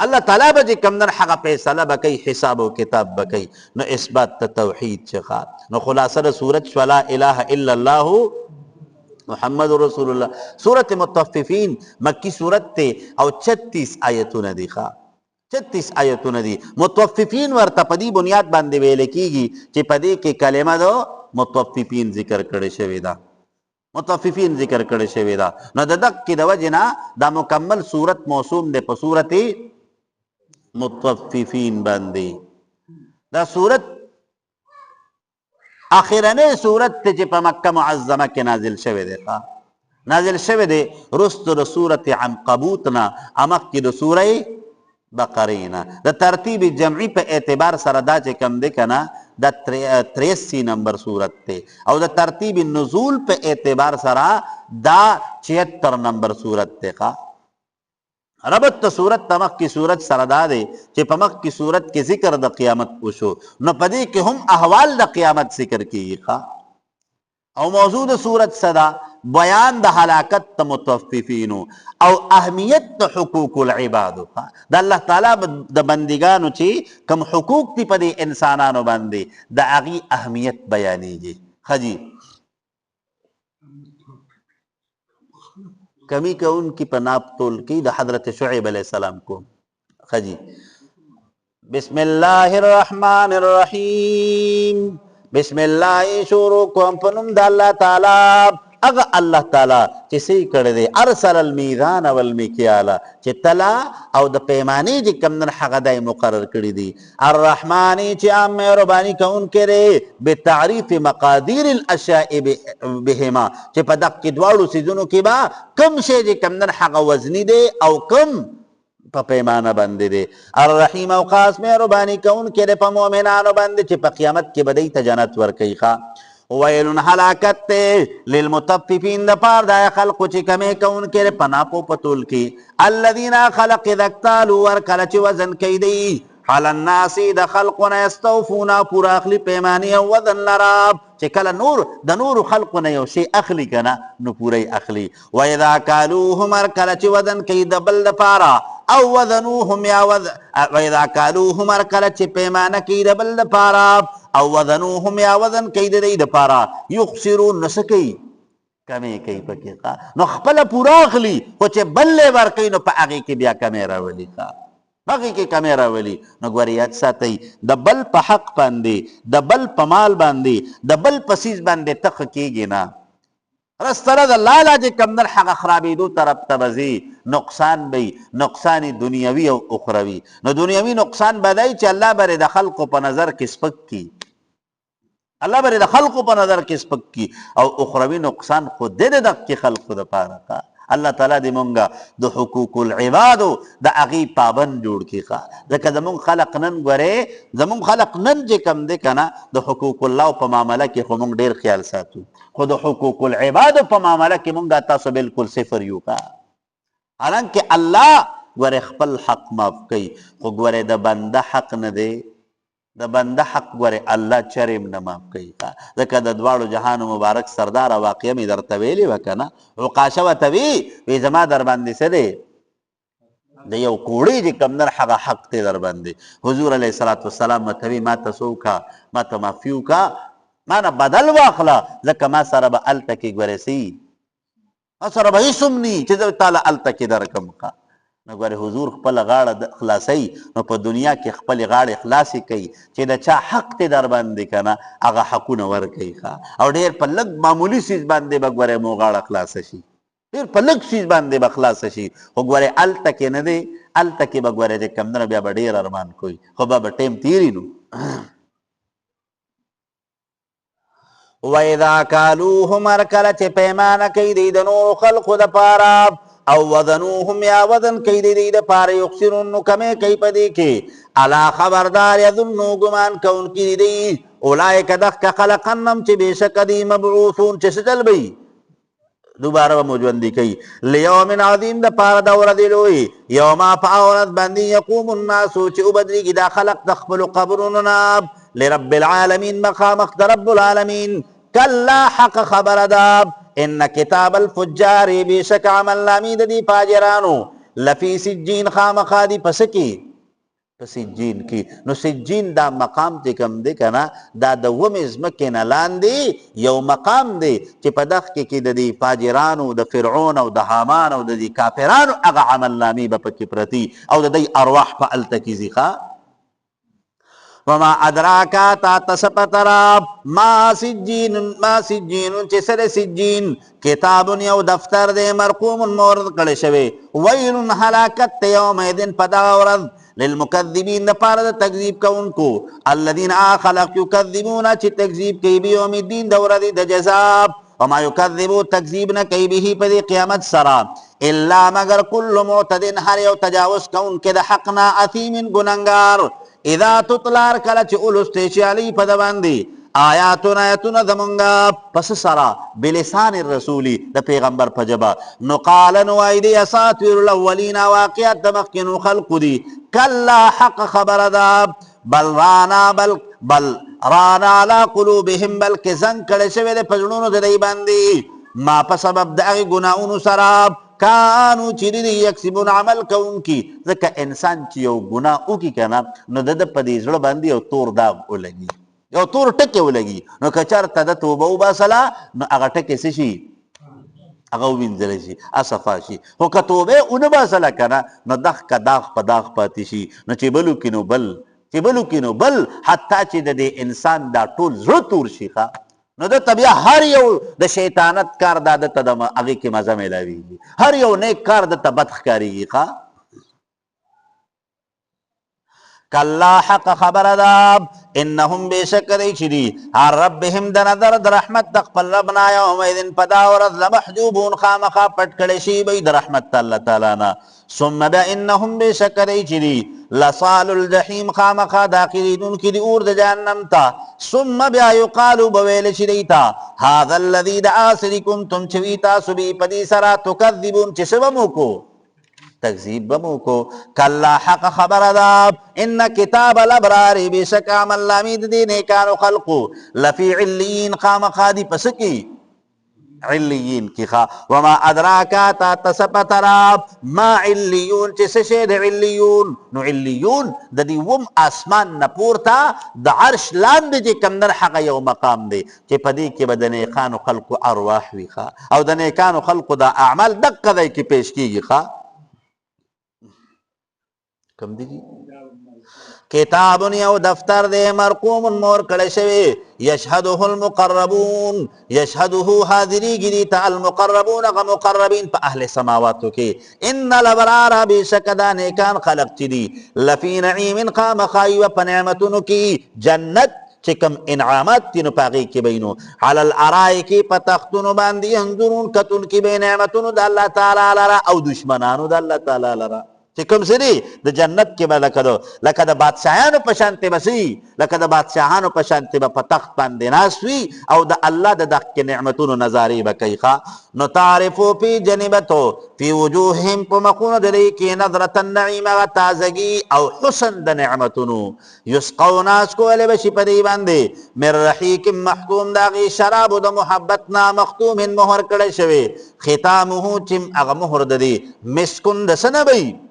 اللہ تعالیٰ بجے کمدن حق پیسلہ بکی حساب و کتاب بکی. نو اس بات تا توحید چخوا. نو خلاصہ سورت ولا الہ الا اللہ محمد رسول اللہ. سورت متففین مکی سورت تے او 36 آیتون دی خوا 36 آیتون دی. متففین ورطا پدی بنیاد باندے ویلے کی گی چی پدی کے کلمہ دو متففین ذکر کرے شوی دا متففین ذکر کرے شوی دا. نو ددق کی دو جنا دا مکمل سورت موسوم دے پا سورتی متففین باندی. دا صورت آخرنے صورت تے چی پا مکہ معظمہ کے نازل شوے دے نازل شوے دے رست دا صورت عنقبوتنا امک کی دا سورہ بقرینا. دا ترتیب جمعی پہ اعتبار سردا چے کم دے کنا دا 83 نمبر صورت تے او دا ترتیب نزول پہ اعتبار سرا دا 76 نمبر صورت تے خواہ. ربط تا صورت تمک کی صورت سردا دے چی پمک کی صورت کے ذکر دا قیامت پوشو نو پدی کہ ہم احوال دا قیامت ذکر کی خواہ. او موضوع دا صورت صدا بیان دا حلاکت تا متوففینو او اہمیت تا حقوق العبادو دا اللہ تعالیٰ دا بندگانو چی کم حقوق تی پدی انسانانو بندی دا اغی اہمیت بیانی جی. خجی کمی کا ان کی پناپ تول کی دا حضرت شعیب علیہ السلام کو. خجی بسم اللہ الرحمن الرحیم بسم اللہ شروع کو ہم پنم دا اللہ تعالی اگا اللہ تعالی چسی کردے ارسل المیزان والمیکیالا چی تلا او دا پیمانی جی کمدن حق دائی مقرر کردی الرحمانی چی عام مہربانی کا ان کرے بتعریف مقادیر الاشیاء بہما چی پا دق کی دوارو سیزنو کی با کم شے جی کمدن حق وزنی دے او کم پا پیمانہ بندے دے. الرحیم او خاص مہربانی کا ان کرے پا مومنانو بندے چی پا قیامت کے بدئی تا جنت ورکی خواہ. ویلن حلاکت تے للمتففین دا پار دا خلقو چی کمے کون کے پناپو پتول کی الذین خلق دکتالو ورکل چی وزن کی دی حال الناسی دا خلقنا یستوفونا پورا اخلی پیمانی وزن لراب چی کل نور دا نور خلقنا یو شی اخلی کنا نو پوری اخلی ویدha کالوهم ارکل چی وزن کی دا بل دا پارا او وزنوهم یا ویدha کالوهم ارکل چی پیمانا کی دا بل دا پارا او وزنوهم یا وزن کئی دی دا پارا یخسرون نسکی کمی کئی پکی نو خپل پورا اخلی خوچے بلے ورکی نو پا اگی کی بیا کمی راولی باقی کی کمی راولی نو گوریات ساتی دا بل پا حق باندی دا بل پا مال باندی دا بل پسیز باندی تق کی گی نا رستر دا لالا جی کمدر حق خرابی دو طرف تبزی نقصان بی نقصان دنیاوی و اخروی نو دنیاوی نقصان بدائی چی اللہ بر دا خلق پا نظر کسپک کی اللہ بر دا خلق پا نظر کسپک کی او اخروی نقصان خود دے دا کی خلق دا پارکا اللہ تعالیٰ دی منگا دا حقوق العبادو دا اغی پابند جوڑ کی خواہ دکا زمون خلق نن گورے زمون خلق نن جے کم دے کنا دا حقوق اللہ پا معاملہ کی خمونگ دیر خیال ساتو خود حقوق العبادو پا معاملہ کی منگا تاسو بالکل صفر یو کا حالانکہ اللہ گورے خپل حق ماف کئی خو گورے دا بندہ حق ندے دا بندہ حق گورے اللہ چرم نماف کئی دکا دا دوارو جہان مبارک سردار واقعہ میں در طویلی وکنا عقاشہ و طوی وی زما در باندی سے دے د یو کوړی چې کم در هغه حق دی در باندې. حضور علیه الصلاة والسلام ماته وی ما ته څه وکړه، ما ته معافي وکړه، ما نه بدل واخله، ځکه ما سره به هلته کې ګورې څه ما سره به هېڅ هم نه چې زه تاله هلته کې درکړم. نو ګورې حضور خپله غاړه خلاصوي، نو په دنیا کې خپلې غاړې خلاصې کوي چې د چا حق دی در باندې که نه هغه حقونه ورکوي ښه. او ډېر په لږ معمولي څیز باندې به ګورې مو غاړه خلاصه شي، ډېر په لږ څیز باندې به خلاصه شي. خو ګورې هلته کې نه دی، هلته کې به ګورې چې کوم نه بیا به ډېر ارمان کوي، خو به ټیم تېري نو. وَإِذَا كَالُوهُمْ هر کله چې پیمانه کوي دوی د نورو خلقو دپاره، او وزنوهم یا وزن کوي دوی دپاره، یخسرون نو کمې کوي په دې کې. الا خبردار یظنو ګمان کوونکي دي اولئک دغه خلق انم چې بېشکه دي مبعوثون چې څه چل به دوباره به مو ژوندي کوي. لیوم عظیم دپاره د ورځې لوی، یوما په هغه ورځ باندې یقوم الناسو چې وبدرېږي دا خلق د خپلو قبرونو نه لرب العالمین مخامخ د رب العالمین. کلا حق خبره ده ان کتاب الفجار بېشک عمل نامې د دې فاجرانو لفي سجین خامخا دي پس کې په سجین کې. نو سجین دا مقام چې کوم دی که نه دا د ومې ځمکې نه لاندې یو مقام دی چې په دغه کې د دې فاجرانو د فرعون او د حامان او د دې کافرانو هغه عمل نامې به پکې پرتي او د دوی ارواح په هلته کې ځي ښه. وما ادراکا تا تسپترا ما سجین چې سره سجین کتابون یو دفتر دی مرقوم مورد کړی شوی. ویل هلاکت ته یومئذ په دغه ورځ للمکذبین دپاره د تکذیب کوونکو الذین خلق یکذبون چې تکذیب کوي بیوم الدین د ورځې د جزا. وما یکذبو تکذیب نه کوي به په دې قیامت سره الا مگر کل معتد هر یو تجاوز کوونکی د حق نه اثیم ګنهګار. اذا تطلع کله چې اولستی شي علی په ده باندې آیاتونه آیتونه زمونږه پس سره بلسان الرسولي د پیغمبر په ژبه نو قال نو وایي دی اساطیر الاولین واقعات د مخکینو خلقو دي. کلا حق خبره ده بل رانا علی قلوبهم بلکې زنګ کړی شوی دی په زړونو د دوی باندې ما په سبب د هغې ګناهونو سره کانو چې دي یکسبون عمل کوونکي. ځکه انسان چې یو ګناه وکړي که نه نو د ده په دې زړه باندې یو تور داغ ولګي، یو تور ټکی ولګي. نو که چېرته د توبه وباسله نو هغه ټکی څه شي هغه ووینځلی شي صفا شي. خو که توبه یې ونه باسله که نه نو دغه داغ په داغ پاتې شي. نو چې بل وکړي نو بل، چې بل وکړي نو بل، حتی چې د دې انسان دا ټول زړه تور شي ښه نو دته بیا هر یو د شیطانت کار دا دته د هغې کې مزه میلاویږي، هر یو نیک کار دته بد ښکارېږي ښه. کلا حق خبره ده انهم بېشک دی چې دي هر ربهم د نظر د رحمت د خپل رب نه یومئذ په دا ورځ لمحجوبون خامخا پټ کړی شي به د رحمت الله تعالی نه. ثم بیا انهم بېشک دی چې دي لصال الجحیم خامخا داخلېدونکي د اور د جهنم ته. ثم بیا یقالو به ویلی شي دوی ته هذا الذي د هغه څه دي کنتم چې وي تاسو به په دې سره تکذبون چې څه به مو کو تکذیب به مو کو. کلا حق خبره ده ان کتاب الابرار بېشک عمل نامې د دې نیکانو خلقو لفي علیین خامخا دي پس کې علیین کې ښه. وما ادراکا تا تسپترا ما علیون چې څه شی د علیون. نو علیون د دې وم اسمان نه پورته د عرش لاندې چې کوم در هغه یو مقام دی چې په دې کې به د نیکانو خلقو ارواح وي ښه او د نیکانو خلقو دا اعمال دقه ځای کې پیش کېږي ښه. کم دی کتاب یو دفتر دی مرقوم مور کړی شوی یشهده المقربون یشهده حاضریږي دي ته المقربون هغه مقربین په اهل سماواتو کې. ان الابرار بېشک دا نیکان خلق چې دي لفي نعیم خامخا یوه په نعمتونو کې جنت چې کوم انعامات دي نو په هغې کې به نو علی الارائک په تختونو باندې ینظرون کتونکي به نعمتونو د الله تعالی لره او دشمنانو د الله تعالی لره چې کوم څه دي د جنت کې به لکه د بادشاهانو په شانتې به څه لکه د بادشاهانو په شانتې به په تخت باندې ناست وي او د الله د دغه نعمتونو نظارې به کوي ښه. نو تعرفو فی جنبتو فی وجوههم په مخونو د دوی کې نظرة النعیم هغه تازګي او حسن د نعمتونو. یسقون اسکولی به شي په دې باندې من رحیق محتوم د هغې شرابو د محبت نه مختوم مهر کړی شوی ختامه چې هغه مهر د دې مسکون د څه نه به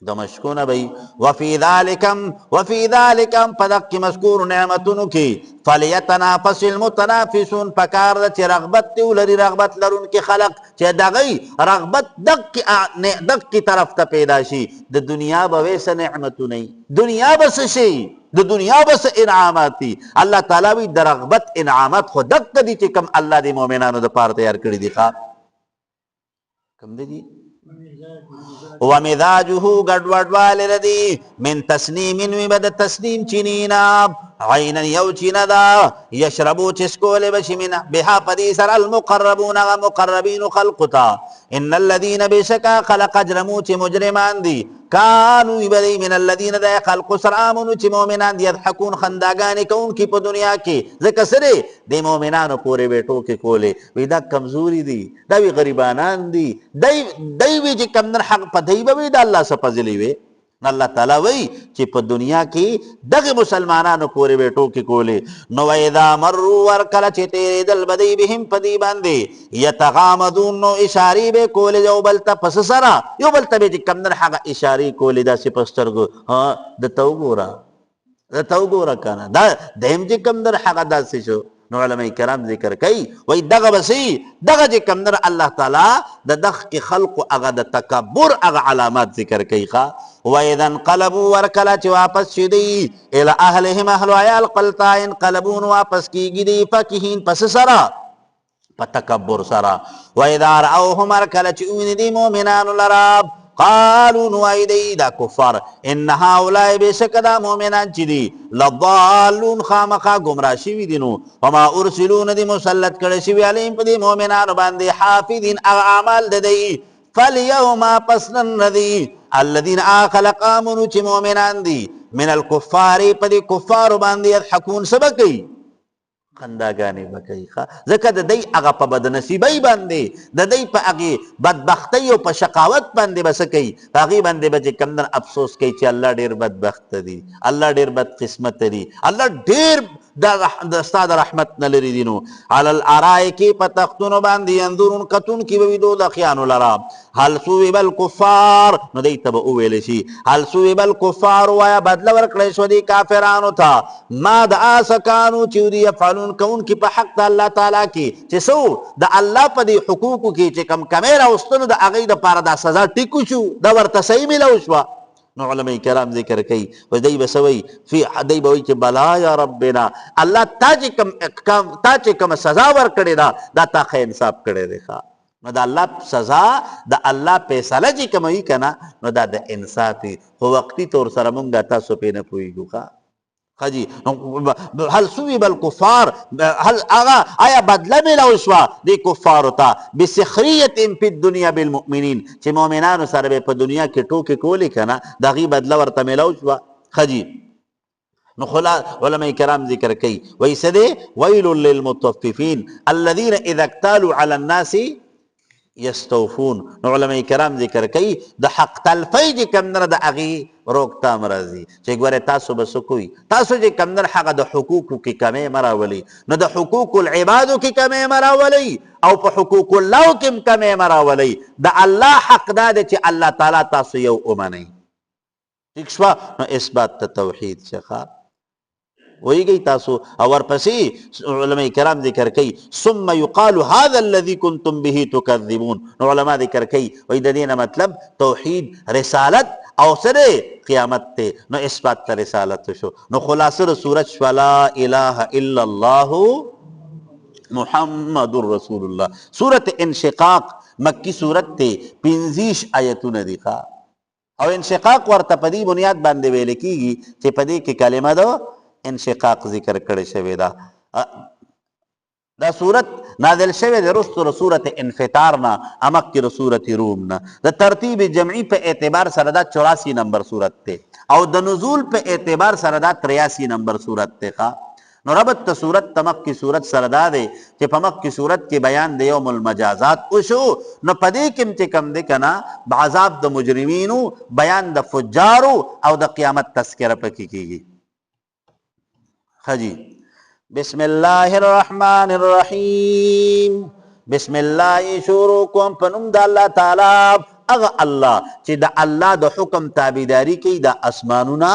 د مشکونه بی وفی ذالکم پدق کی مذکور نعمتونو کی فلیتنافس المتنافسون پکار دا چی رغبت تیو لری رغبت لرون کی خلق چی دغی رغبت دق کی طرف تا پیدا شی د دنیا بویس نعمتو نی دنیا بس شی د دنیا بس انعاماتی اللہ تعالی وی د رغبت انعامات خود دق دی چی کم اللہ دی مومنانو دا پار تیار کردی دی خواب کم دی ومزاجه گڑوڑ والے ردی من تسنیم وبد تسنیم چنینا عینا یو چینا دا یشربو چسکول بشی من بها پدی سر المقربون مقربین خلقتا ان الذین بشکا خلق اجرمو چی مجرمان دی کانو بدی من الذین دا خلق سر آمنو چی مومنان دی یضحکون خنداگانی کون کی پا دنیا کی ذکر سرے دی مومنانو پورے بیٹو کے کولے وی دا کمزوری دی دا وی غریبانان دی دی وی جی کمدن حق پا دی وی دا اللہ سپزلی وی اللہ تعالیٰ وی چی پا دنیا کی دغی مسلمانانو پورے بیٹو کی کولے نو ایدہ مرو ورکل چی تیرے دل بدی بہم پدی باندے یتغامدون نو اشاری بے کولے جو بلتا پس سرا یو بلتا بے جی کمدن حق اشاری کولے دا سی پسترگو ہاں دتاو گورا کانا دا دہم جی کمدن حق دا سی شو نو علماء کرام ذکر کئی وی دغا بسی دغا جی کمدن اللہ تعالیٰ دا دغ کی خلق اغا دا تکبر اغا علامات ذکر کئی خواہ وَإِذَا انْقَلَبُوا وَرْكَلَا چِ واپس شدی الى اہلہم اہل عیال قلتا انقلبون واپس کی گی فکہین پس سرا پتکبر سرا وَإِذَا رَأَوْهُمْ وَرْكَلَا چِ اوندی مومنان لراب قالوا نوائدی دا کفار انہا اولائی بے شکدا مومنان چی دی لضالون خامخا گمراہ شوی دینو وما ارسلون دی مسلط کرشوی علیم پا دی مومنان باندی حافظین اعمال دی فالیوما پسنن ردی الذین آخلق آمنو چی مومنان دی من الکفاری پا دی کفار باندی یضحکون سبکی خنداگانی بکی خواہ ذکر دا دی اگا پا بدنسیبی باندے دا دی پا اگی بدبختی و پا شقاوت باندے بسکی پا اگی باندے بچے کمدن افسوس کئی چی اللہ دیر بدبخت دی اللہ دیر بد قسمت دی اللہ دیر دستاد رحمت نلری دینو علی العرائی کی پا تختونو باندی اندورون قطون کی بویدو دخیانو لرام حل سویب الکفار نو دی تب اویلشی حل سویب الکفار وایا بدل ورکلیشو دی کافرانو تا ما دا آسکانو چیو دی افعلون کون کی پا حق دا اللہ تعالیٰ کی چی سو دا اللہ پا دی حقوقو کی چی کم کمیرا استنو دا اغی دا پارا دا سزا ٹکو شو دا ورتسائی ملوشوا نو علماء کرام ذکر کئی و دی بسوئی فی دی بوئی چی بلا یا ربنا اللہ تا چی کم سزا ور کردے دا تا خی انصاب کردے دیکھا نو دا اللہ سزا دا اللہ پیسالہ جی کم ہوئی کنا نو دا دا انصافی خو وقتی طور سرمونگا تا سو پی نپوئی گو خواہ خجی حل سوی بالکفار حل آغا آیا بدلہ ملوشوا دی کفارو تا بسخریت فی الدنیا بالمؤمنین چی مومنانو سر بے پا دنیا کے ٹوکے کولی کنا دا غی بدلہ ورطا ملوشوا خجی نو خلا علماء کرام ذکر کئی ویسے دے ویل للمطففین الذین اذا اکتالوا علی الناس یستوفون نو علماء کرام ذکر کئی دا حق تلفی جی کمدر دا اغی روکتا مرازی چه گواره تاسو بسو کوئی تاسو جی کمدر حق دا حقوقو کی کمی مراولی نو دا حقوق العبادو کی کمی مراولی او پا حقوق اللہ کم کمی مراولی دا اللہ حق دا دے چه اللہ تعالی تاسو یو امانی ٹھیک شوا نو اس بات تا توحید شخا وہی گئی تاسو اور پسی علماء کرام ذکر کئی ثم یقال هذا الذي كنتم به تكذبون نو علماء ذکر کئی وہی دینا مطلب توحید رسالت او سرے قیامت تے نو اس بات تا رسالت شو نو خلاصر سورت لا الہ الا اللہ محمد رسول اللہ سورت انشقاق مکی سورت تے پنزیش آیتو ندیخا او انشقاق ورطا پدی بنیاد باندے ویلے کی گی چے پدی کی کلمہ دو انشقاق ذکر کرے شوی دا صورت نازل شوی دا رست صورت انفطارنا امک کی صورت رومنا دا ترتیب جمعی پہ اعتبار سردا 84 نمبر صورت تے او دا نزول پہ اعتبار سردا 83 نمبر صورت تے خواہ نو ربط تا صورت تمک کی صورت سردا دے کہ پمک کی صورت کی بیان دے یوم المجازات اوشو نو پدے کم چے کم دے کنا بعذاب دا مجرمینو بیان دا فجارو او دا قیامت تذکرہ پکی کی گی خجی بسم اللہ الرحمن الرحیم بسم اللہ شروع کم پنم دا اللہ تعالی اغا الله چې د الله د حکم تابعداري کوي د اسمانونه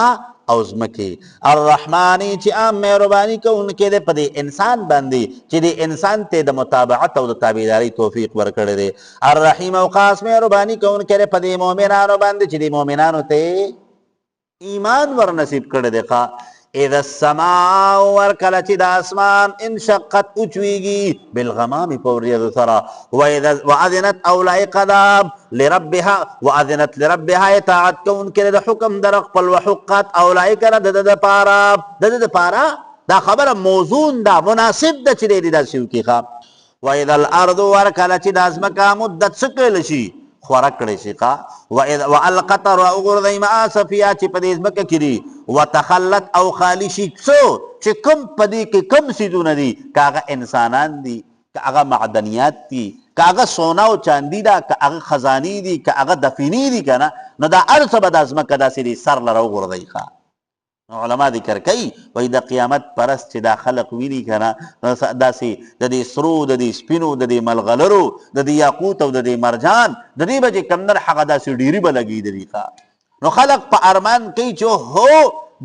او ځمکې. الرحمن چې عام مهرباني کوونکی دی په دې انسان باندې چې د انسان ته د متابعت او د تابعداري توفیق ورکړی دی. الرحیم او خاص مهرباني کوونکی دی په دې مؤمنانو باندې چې د مؤمنانو ته ایمان ور نصیب کړی دی. اذا السماء ورکله چې د اسمان انشقت اوچویږي بالغمام په وریځو سره. واذنت او لایق ده لربها واذنت لربها اطاعت کوونکې د حکم در خپل وحقت او لایق ده د دپاره دا خبره موزون ده مناسب ده چې دی داسې وکړي. واذا الارض ورکله چې د ځمکه مدت څه کړلی شي خوره کړی شي. والقت راوغورځوئ معا صفیه چې په دې ځمکه کې دي. وتخلت او خالی شي څو چې کوم په دې کې کوم څیزونه دي که هغه انسانان دي که هغه معدنیات دي که هغه سونا او چاندي ده که هغه خزانې دي که هغه دفینې دي که نه نو دا هر څه به دا ځمکه داسې دي سر له راوغورځوئ. علما ذکر کوي وایي د قیامت پرست چې دا خلق ویني که نه داسې د دې سرو د دې سپینو د دې ملغلرو د دې یاقوت او د دې مرجان د دې به چې کمدن هغه داسې ډېرې به لګېدلي. نو خلق په ارمان کوي چې هو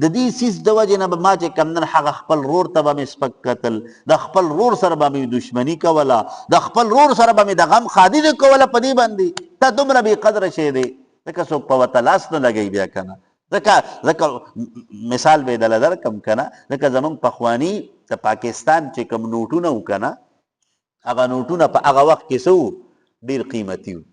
د دې سیس د وجې نه به ما چې کمدن هغه خپل رور ته به مې سپک کتل د خپل رور سره به مې دشمني کوله د خپل رور سره به مې د غم خادي نه کوله په دې باندې دا دومره بې قدره شی دی ځکه څوک په ورته لاس نه لګوي بیا که نه ځکه مثال به یې دله درکړم که نه ځکه زمونږ پخواني د پاکستان چې کوم نوټونه وو که نه هغه نوټونه په هغه وخت کې څه وو ډېر قیمتي وو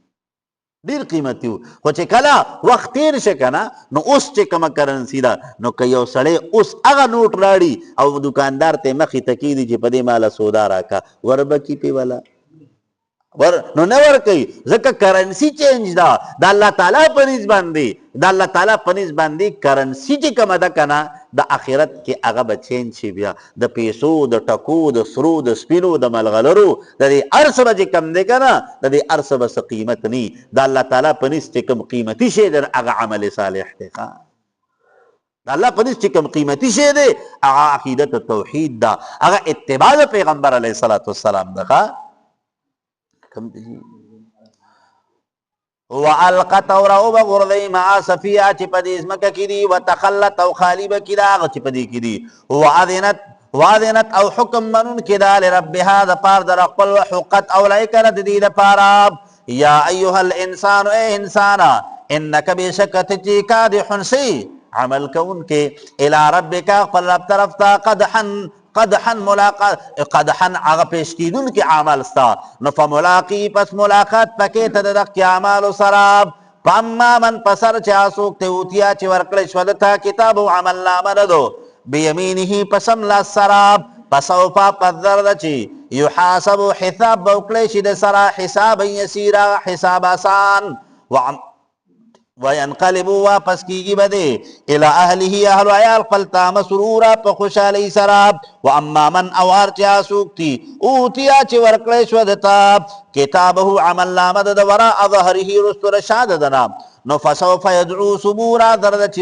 ډېر قیمتي وو خو چې کله وخت تېر شه که نه نو اوس چې کومه کرنسي ده نو که یو سړی اوس هغه نوټ راړي او دکاندار ته مخې ته کېږدي چې په دې ماله سودا راکړه وربکي پې والا نو نه ورکوي ځکه کرنسي چینج ده د الله تعالی په نسبت باندې د الله تعالی په نسبت باندې کرنسي چې کومه ده که نه د آخرت کې هغه به چینج شي بیا د پیسو د ټکو د سرو د سپینو د ملغلرو د دې هر څه به چې کم دی که نه د دې هر څه به څه قیمت نه د الله تعالی په نسبت چې کوم قیمتي شی دی هغه عمل صالح دی. د الله په نسبت چې کوم قیمتي شی دی هغه عقیدت توحید ده هغه اتباع د پیغمبر علیه الصلاة والسلام ده. والقت او راو بغرضی معا صفیه چې په دې ځمکه کې دي وتخلت او خالی به کړي هغه چې په دې کې دي. واذنت او حکم منونکې ده لربها د پاره د خپل حقت او لایق ده د دې دپاره. یا ایها الانسان ای انسانه انک بېشکه ته چې کادحن سي عمل کوونکې الی ربک خپل رب طرف ته قدحن ملاقات قدحن هغه پیش کیدونکي اعمال ستا نو فملاقي پس ملاقات پکې ته د دغه اعمالو سره. فاما من پسر چا څوک ته اوتیا چې ورکړی شوه ته کتاب او عملنامه ده دو بیمینه په سملاس سره فسوف پس زر ده چې یحاسب حساب به وکړی شي د سره حسابا یسیرا حساب آسان. وینقلبو واپس کیږي به دی الی اهله اهل عیال خپل ته مسرورا په خوشحالۍ سره. واما من او هر چا څوک دي اوتیا چې ورکړی شوه ده ته کتابه عملنامه ده د وراء ظهره رستو د شا د ده نه نو فسوف یدعو ثبورا در ده چې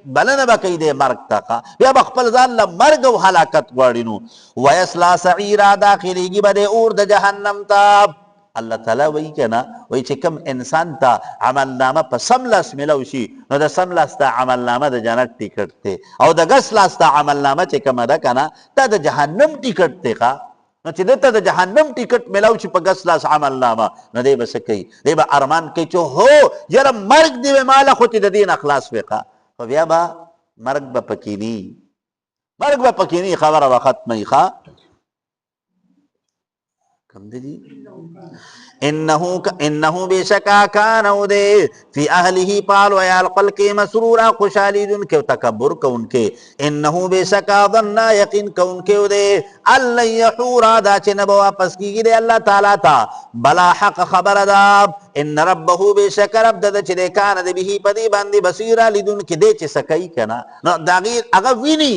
بلنه به کوي دی مرګ ته بیا به خپل ځان له مرګ او هلاکت غواړي. نو ویصلا سعیرا داخلیږي به دی اور د جهنم ته. الله تعالی وایي که نه وایي چې کوم انسان ته عملنامه په سم لاس میلاو شي نو د سم لاس ته عملنامه د جنت ټیکټ دی او د ګس لاس ته عملنامه چې کومه ده که نه دا د جهنم ټیکټ دی. نو چې دته د جهنم ټیکټ میلاو شي په ګس لاس عملنامه نو دی به څه کوي دی به ارمان کوي چې هو یاره مرګ دی وې ماله خو چې د دې نه خلاص وې خو بیا به مرګ به پکې ني مرګ به پکې ني خبره به ختمه ښه کم دی انه بشکا کانو دے فی اہلہ پال ویال قل کے مسرورا خوشحالی دن کے تکبر کون کے انه بشکا ظننا یقین کون کے دے اللہ یحورا دا چنب واپس کی دے اللہ تعالیٰ تا بلا حق خبر دا ان ربہو بشک رب دا چلے کان دے بھی پدی باندی بصیرا لدن کے دے چے سکی کنا داغیر اغوینی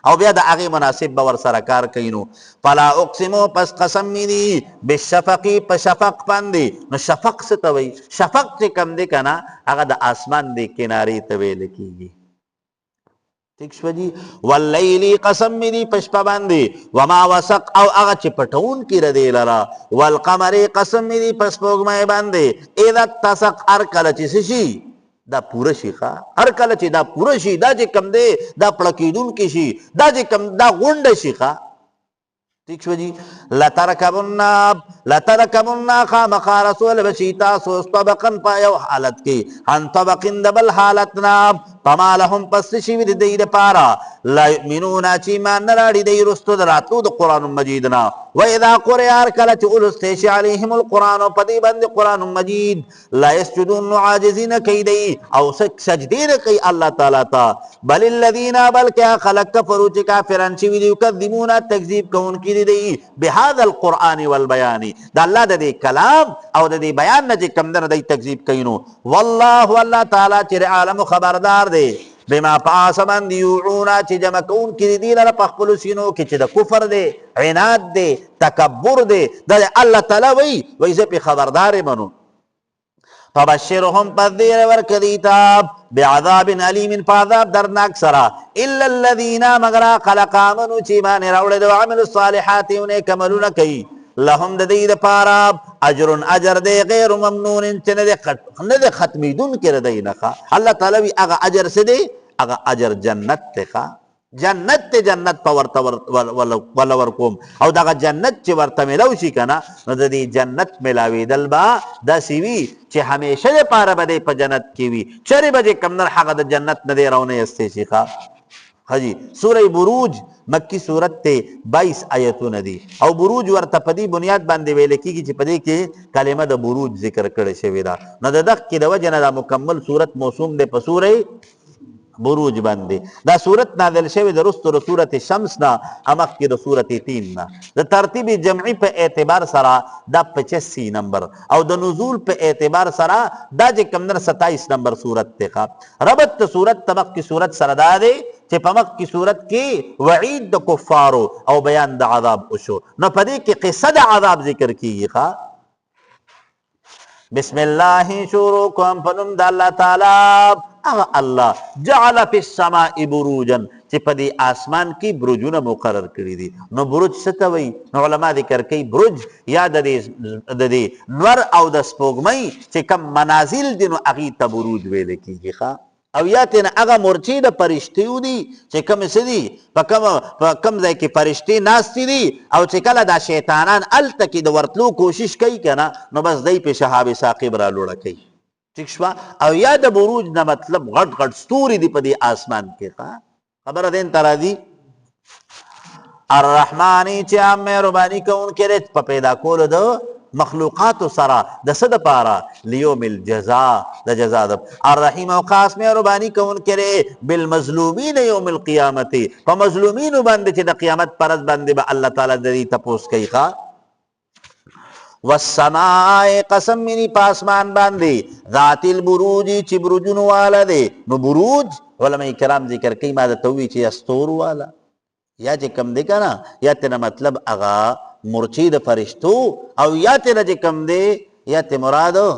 او بیا د هغې مناسب به ورسره کار کوي. نو فلا اقسمو پس قسم می دي بالشفقي په شفق باندې. نو شفق څه ته وایي شفق چې کوم دی که نه هغه د اسمان د کنارې ته ویل کېږي ٹھیک شو جی واللیلی قسم می دی پشپا باندی وما وسق او اغا چی پٹون کی ردی لرا والقمری قسم می دی پسپوگمائی باندی اذا اتسق ارکل چی سشی دا پورا شی خوا ارکل چی دا پورا شی دا چی کم دے دا پڑکیدون کی شی دا چی کم دا غنڈ شی خوا ٹھیک شو جی لترکبن خامخا رسول بشیتا سوس طبقن پا یو حالت کی ان طبقن دبل حالتنا پما لهم پس شوید دید پارا لا یؤمنونا چی مان نراڑی دی رستو دراتو دا قرآن مجیدنا و اذا قرآن کلچ اولستیش علیہم القرآن پدی بند قرآن مجید لا یسجدون عاجزین کی دی او سجدین کی اللہ تعالیٰ تا بل الذین بلکہ خلق کفرو چی کافران شوید یکذبونا تکذیب کون کی دی بهذا القرآن والبیان دا اللہ دا دی کلام او دا دی بیان نجی کم در دی تکذیب کینو واللہ اللہ تعالیٰ چر عالم خبردار دے بما پاس من دیوعونا چی جمع کون کی دی لرا پخپلو سینو کی چی دا کفر دے عناد دے تکبر دے دا اللہ تعالیٰ ویسے پی خبردار منو فبشرهم پذیر ورکدیتاب بعذاب علیم فعذاب درناک سرا الا الذین مغرا خلق آمنو چی مانی روڑ دو عمل الصالحات انہیں کملون کئی لهم دید پاراب اجر اجر دے غیر ممنون چند ختمی دن کر دی نخوا اللہ تعالیٰ بھی اگا اجر سے دے اگا اجر جنت تے خوا جنت تے جنت پا ورطا ورکوم او دا جنت چی ورطا ملوشی کنا نو دا دی جنت ملاوی دل با دا سیوی چی ہمیشہ دے پارا با دے پا جنت کیوی چری بجے کم در حق دا جنت ندے رونے استے شیخا حجی سورہ بروج مکی صورت تے 22 آیتو ندی او بروج ورطا پدی بنیاد باندے ویلے کی چی پدی کے کلمہ دا بروج ذکر کرے شوی دا نو دا دق کی دا وجہ دا مکمل صورت موسوم دے پا سورہ بروج باندے دا صورت نازل شوی دا رست دا صورت شمس نا امک کی دا صورت 3 نا دا ترتیب جمعی پہ اعتبار سرا دا 85 نمبر او دا نزول پہ اعتبار سرا دا جے کمدر 27 نمبر صورت تے خواب ربط صورت تمک کی صورت سردا دے چے پمک کی صورت کی وعید دا کفارو او بیان دا عذاب اشو نو پدے کی قصہ دا عذاب ذکر کی خواب بسم اللہ شروع کم پنم دا اللہ تعالیٰ اغا اللہ جعل فی السماء بروجن چی پدی آسمان کی بروجون مقرر کری دی نو بروج ستوئی نو علماء ذکر کئی بروج یا دا دی نور او دا سپوگمئی چی کم منازل دی نو اغی تا بروج ویلے کی گی خواہ او یا تینا اغا مرچی دا پرشتیو دی چی کم سدی پا کم زی کی پرشتی ناستی دی او چی کلا دا شیطانان التا کی دا ورطلو کوشش کئی کنا نو بس دی پی شہاب ساقب را لوڑا کئی ٹھیک شوا او یا دا بروج نا مطلب غٹ غٹ ستوری دی پا دی آسمان کے خبر دین ترا دی الرحمانی چی آم میں ربانی کون کرے پا پیدا کولو دا مخلوقات سرا دا صد پارا لیوم الجزا دا جزا دا الرحیم و خاص میں ربانی کون کرے بالمظلومین یوم القیامتی پا مظلومین باندے چی دا قیامت پرز باندے با اللہ تعالیٰ دری تپوس کئی خواہ والسماء قسم منی پاسمان باندے ذات البروجی چی بروجن والا دے نو بروج علماء کرام ذکر کئی مادہ توی چی استور والا یا چی کم دے کنا یا تینا مطلب اغا مرچید فرشتو او یا تینا چی کم دے یا تی مرادو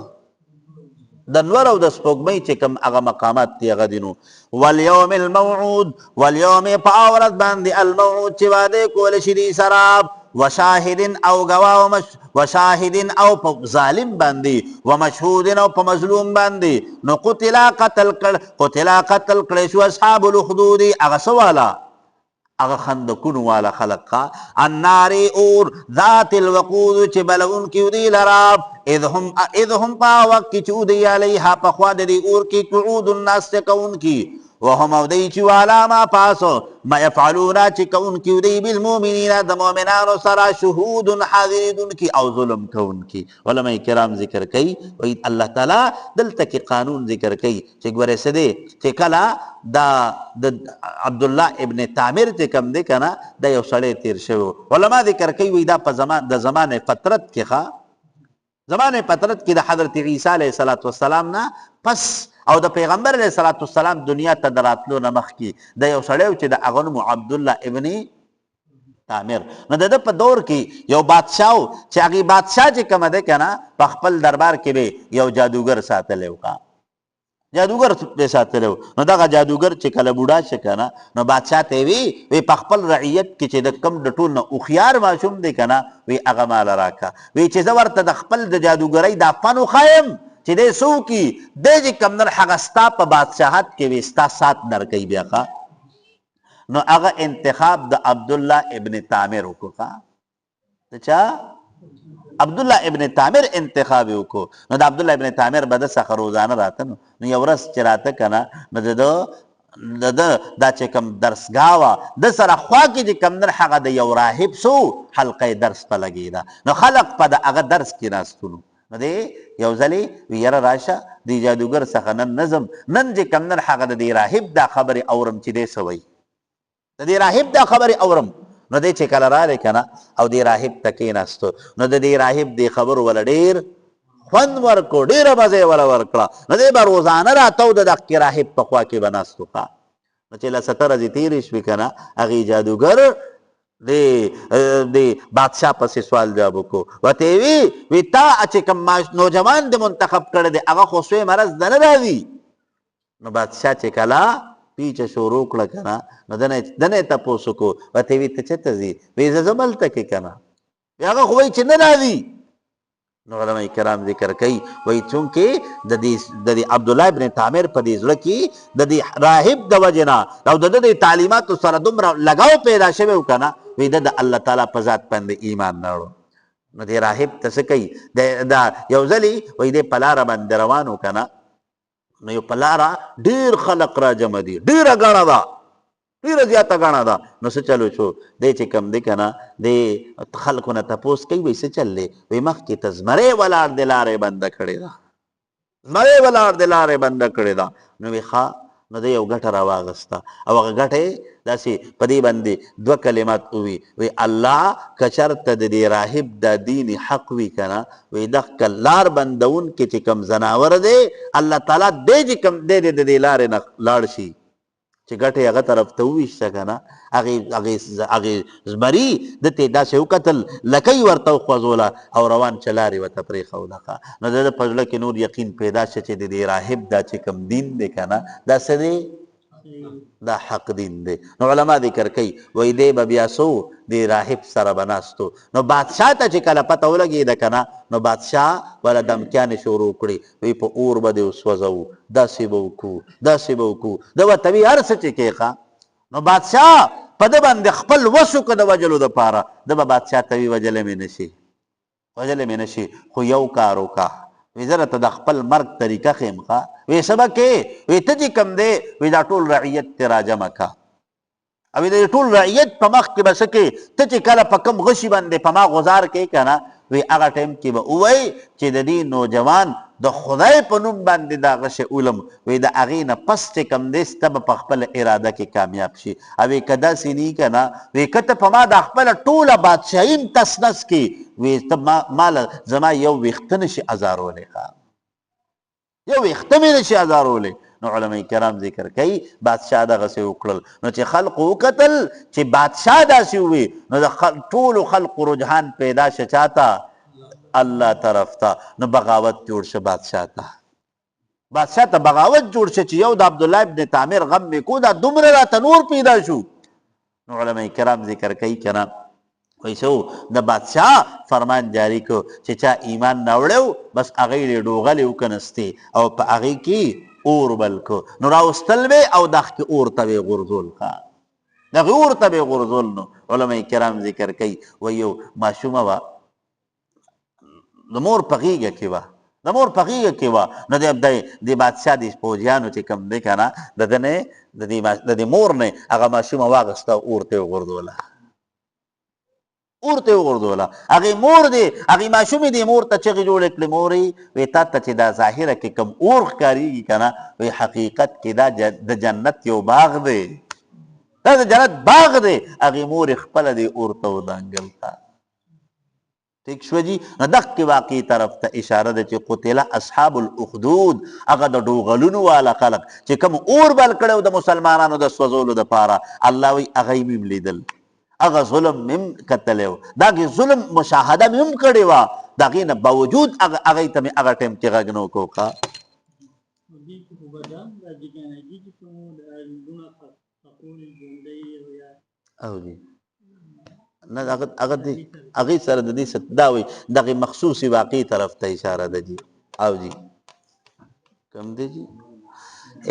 دنور او دس پوگمئی چی کم اغا مقامات تی اغا دینو والیوم الموعود والیوم پاورت باندے الموعود چی وادے کول شدی سراب وشاہدن او گواہ وشاہدن او ظالم باندی ومشہودن او پا مظلوم باندی نو قتلا قتل کڑیشو اصحاب الاخدودی اغا سوالا اغا خندکن والا خلقا الناری اور ذات الوقود چی بلغن کیو دی لراب اذ ہم پا وقت کی چو دی علیہا پخواد دی اور کی قعود الناس کون کی وهم او دی چی والا ما پاسو ما یفعلونا چی کون کی دی بالمومنین دا مومنانو سرا شہود حاضردن کی او ظلم کون کی علماء کرام ذکر کئی وید اللہ تعالیٰ دلتا کی قانون ذکر کئی چی گورے سدے چی کلا دا عبداللہ ابن تعمیر چی کم دے کنا دا یو سڑے تیر شو علماء ذکر کئی ویدہ پا زمان فترت کی خواہ زمان فترت کی دا حضرت عیسیٰ علیہ السلام نا پس او دا پیغمبر علیہ السلام دنیا تا دراتلو نمخ کی دا یو سڑیو چی دا اغنمو عبداللہ ابن تعمیر نو دا پا دور کی یو بادشاہو چی اگی بادشاہ چی کم دے کنا پا خپل دربار کے بے یو جادوگر ساتلیو کا جادوګر به ساتلو. نو دغه جادوګر چې کله بوډا شي که نه نو بادشاه ته وی په خپل رعیت کې چې د کم د ټول نه هوښیار ماشوم دی که نه وی هغه ماله راکړه. وی چې زه ورته د خپل د جادوګرۍ دا فن وښایم چې دی څه وکړي دی چې کوم نه هغه ستا په بادشاهت کې وی ستا سات درکوي بیا ښه. نو هغه انتخاب د عبدالله ابن تعمیر وکړه. د چا؟ عبدالله ابن تعمیر انتخاب یې وکړو. نو د عبدالله ابن تعمیر به د څخه روزانه راته نو یو ورځ چې راته که نه نو د دا چې کوم درسګاه وه د سره خوا کې چې کوم نه هغه د یو راهب سو حلقه درس په لګېده. نو خلق په د هغه درس کې ناستونو. نو دی یو ځلې وي یاره راشه د جادوګر څخه نن نظم نن چې کوم نه هغه د دې راهب دا خبرې اورم چې دی څه وایي د دې راهب دا خبرې اورم. نو دی چې کله رالی که نه او دې راهب ته کېناستو نو د دې راهب دې خبرو وله ډېر خوند ورکړو ډېره مزه یې وله ورکړه. نو دی به روزانه راته او د دقې راهب په خوا کې به ناست و. نو چې له 70 ورځې تېرې شوې که نه هغې جادوګر د بادشاه پسې سوال جواب وکړو. ورته یې وي تا چې کوم نوجوان د منتخب کړی دی هغه خو سوی مرض د نه راځي. نو بادشاه چې کله پیچه شروع کړه که نه نو دنه یې تپوس وکړو. ورته وي ته چېرته ځې؟ وایي زه ځم هلته کې که نه هغه خو وایي چې نه راځي. نو علما کرام ذکر کوي وایي چونکې د دې عبدالله ابن تعمیر په دې زړه کې د دې راهب د وجې نه او د د تعلیماتو سره دومره لګاو پیدا شوی و که نه وایي د الله تعالی په ذات باندې ایمان نه وړو. نو دې راهب ته څه کوي دا یو ځلې وایي دی په لاره باندې روان و که نه نو یو په لاره ډېر خلق را جمع دي ډېره ګڼه ده ډېره زیاته ګڼه ده. نو څه چلو شو دی چې کوم دی که نه دی خلکو نه تپوس کوي وایي څه چل دی وایي مخکې ته زمری ولاړ دی لاره یې بنده کړې ده زمری ولاړ دی لاره یې بنده کړې ده. نو وایي ښه نو دی یو ګټه راواغسته او هغه ګټه یې داسې په دې باندې 2 کلمات ووي وایي الله که چېرته د دې راهب دا دین حق وي که نه وایي دغه لار بندونکي چې کوم ځناور دی الله تعالی دی چې کوم دی د دې لارې نه لاړ شي چې ګټې هغه طرف ته وویشته که نه هغې زمري ده ته یې داسې وکتل لکۍ ورته وخوځوله او روان چې لارې ورته پرېښوله. نو د ده په زړه کې نور یقین پیدا شه چې د دې راهب دا چې کوم دین دی که نه دا څه دی دا حق دین دی. نو علما ذکر کوي وایي دی به بیا څه د راهب سره به ناست و. نو بادشاه ته چې کله پته ولګېده که نه نو بادشاه وله دمکیانې شروع کړې وایي په اور به دې وسوځوو داسې به وکړو داسې به وکړو ده ورته وي هر څه چې کې ښه. نو بادشاه په ده باندې خپل وس وکړه د وجلو دپاره ده به بادشاه ته وي وجلی مې نه شي خو یو کار وکړه وی زه راته د خپل مرګ طریقه ښیم ښه. وی څه به کې وی ته چې کوم دی وی دا ټول رعیت ترې راجمع که او د ټول رعیت په مخ کې به څه کې ته چې کله په کوم غشي باندې په ما غزار کې که نه وی هغه ټایم کې به ووایي چې د دې نوجوان د خدای په نوم باندې دا غشې اولم وی د هغې نه پس چې کوم دی سته به په خپله اراده کې کامیاب شي. او وی که داسې نی که نه وی که ته په ما دا خپله ټوله بادشاهي م تس نس کې وی ته ماله زما یو ویښته نشي ازارولی یو ویښته مې نشي ازارولی. نو علما کرام ذکر کوي بادشاه دغسې وکړل. نو چې خلقو وکتل چې بادشاه داسې ووي نو د ټولو خلقو رجحان پیدا شه چاته الله طرف ته. نو بغاوت جوړ شه بادشاه ته بغاوت جوړ شه چې یو د عبدالله ابن تعمیر غم مې کو دا دومره راته نور پیدا شو. نو علما کرام ذکر کوي که نه وایي څه د بادشاه فرمان جاری کو چې چا ایمان نه وړی بس هغې یې ډوغلې وکنستې او په هغې کې اور بل کو. نو راوستل به او دغه اور ته به غورځول دغه اور ته به غورځول. نو علما کرام ذکر کوي وایي یو ماشومه وه د مور په غېږه کې وه نو د بادشاه د فوجیانو چې کوم دی که نه د دې مور نه هغه ماشومه واغسته اور ته یې وغورځوله هغې مور دی هغې ماشومې دې مور ته چغې جوړې کړې مورې وی تا ته چې دا ظاهره کې کوم اور ښکارېږي که نه وی حقیقت کې دا د جنت یو باغ دی دا د جنت باغ دی. هغې مور یې خپله دې اور ته ودانګل ٹھیک شو جی. نو دغه واقعي طرف ته اشاره ده چې قتل اصحاب الاخدود هغه د ډوغلونو والا خلق چې کوم اور بل کړی د مسلمانانو د سوځولو دپاره الله وایي هغه یې مې لیدل هغه ظلم مې هم کتلی و دغې ظلم مشاهده مې هم کړې وه د هغې نه باوجود هغې ته مې هغه ټایم کې غږ نه وکړو دي کې وبدا د ځګانګي چې کوم د دونه تقول جملې یا او دي نه هغه سره د دې ستداوي دغه مخصوصي واقعي طرف ته اشاره ده جی او جی کم دی جی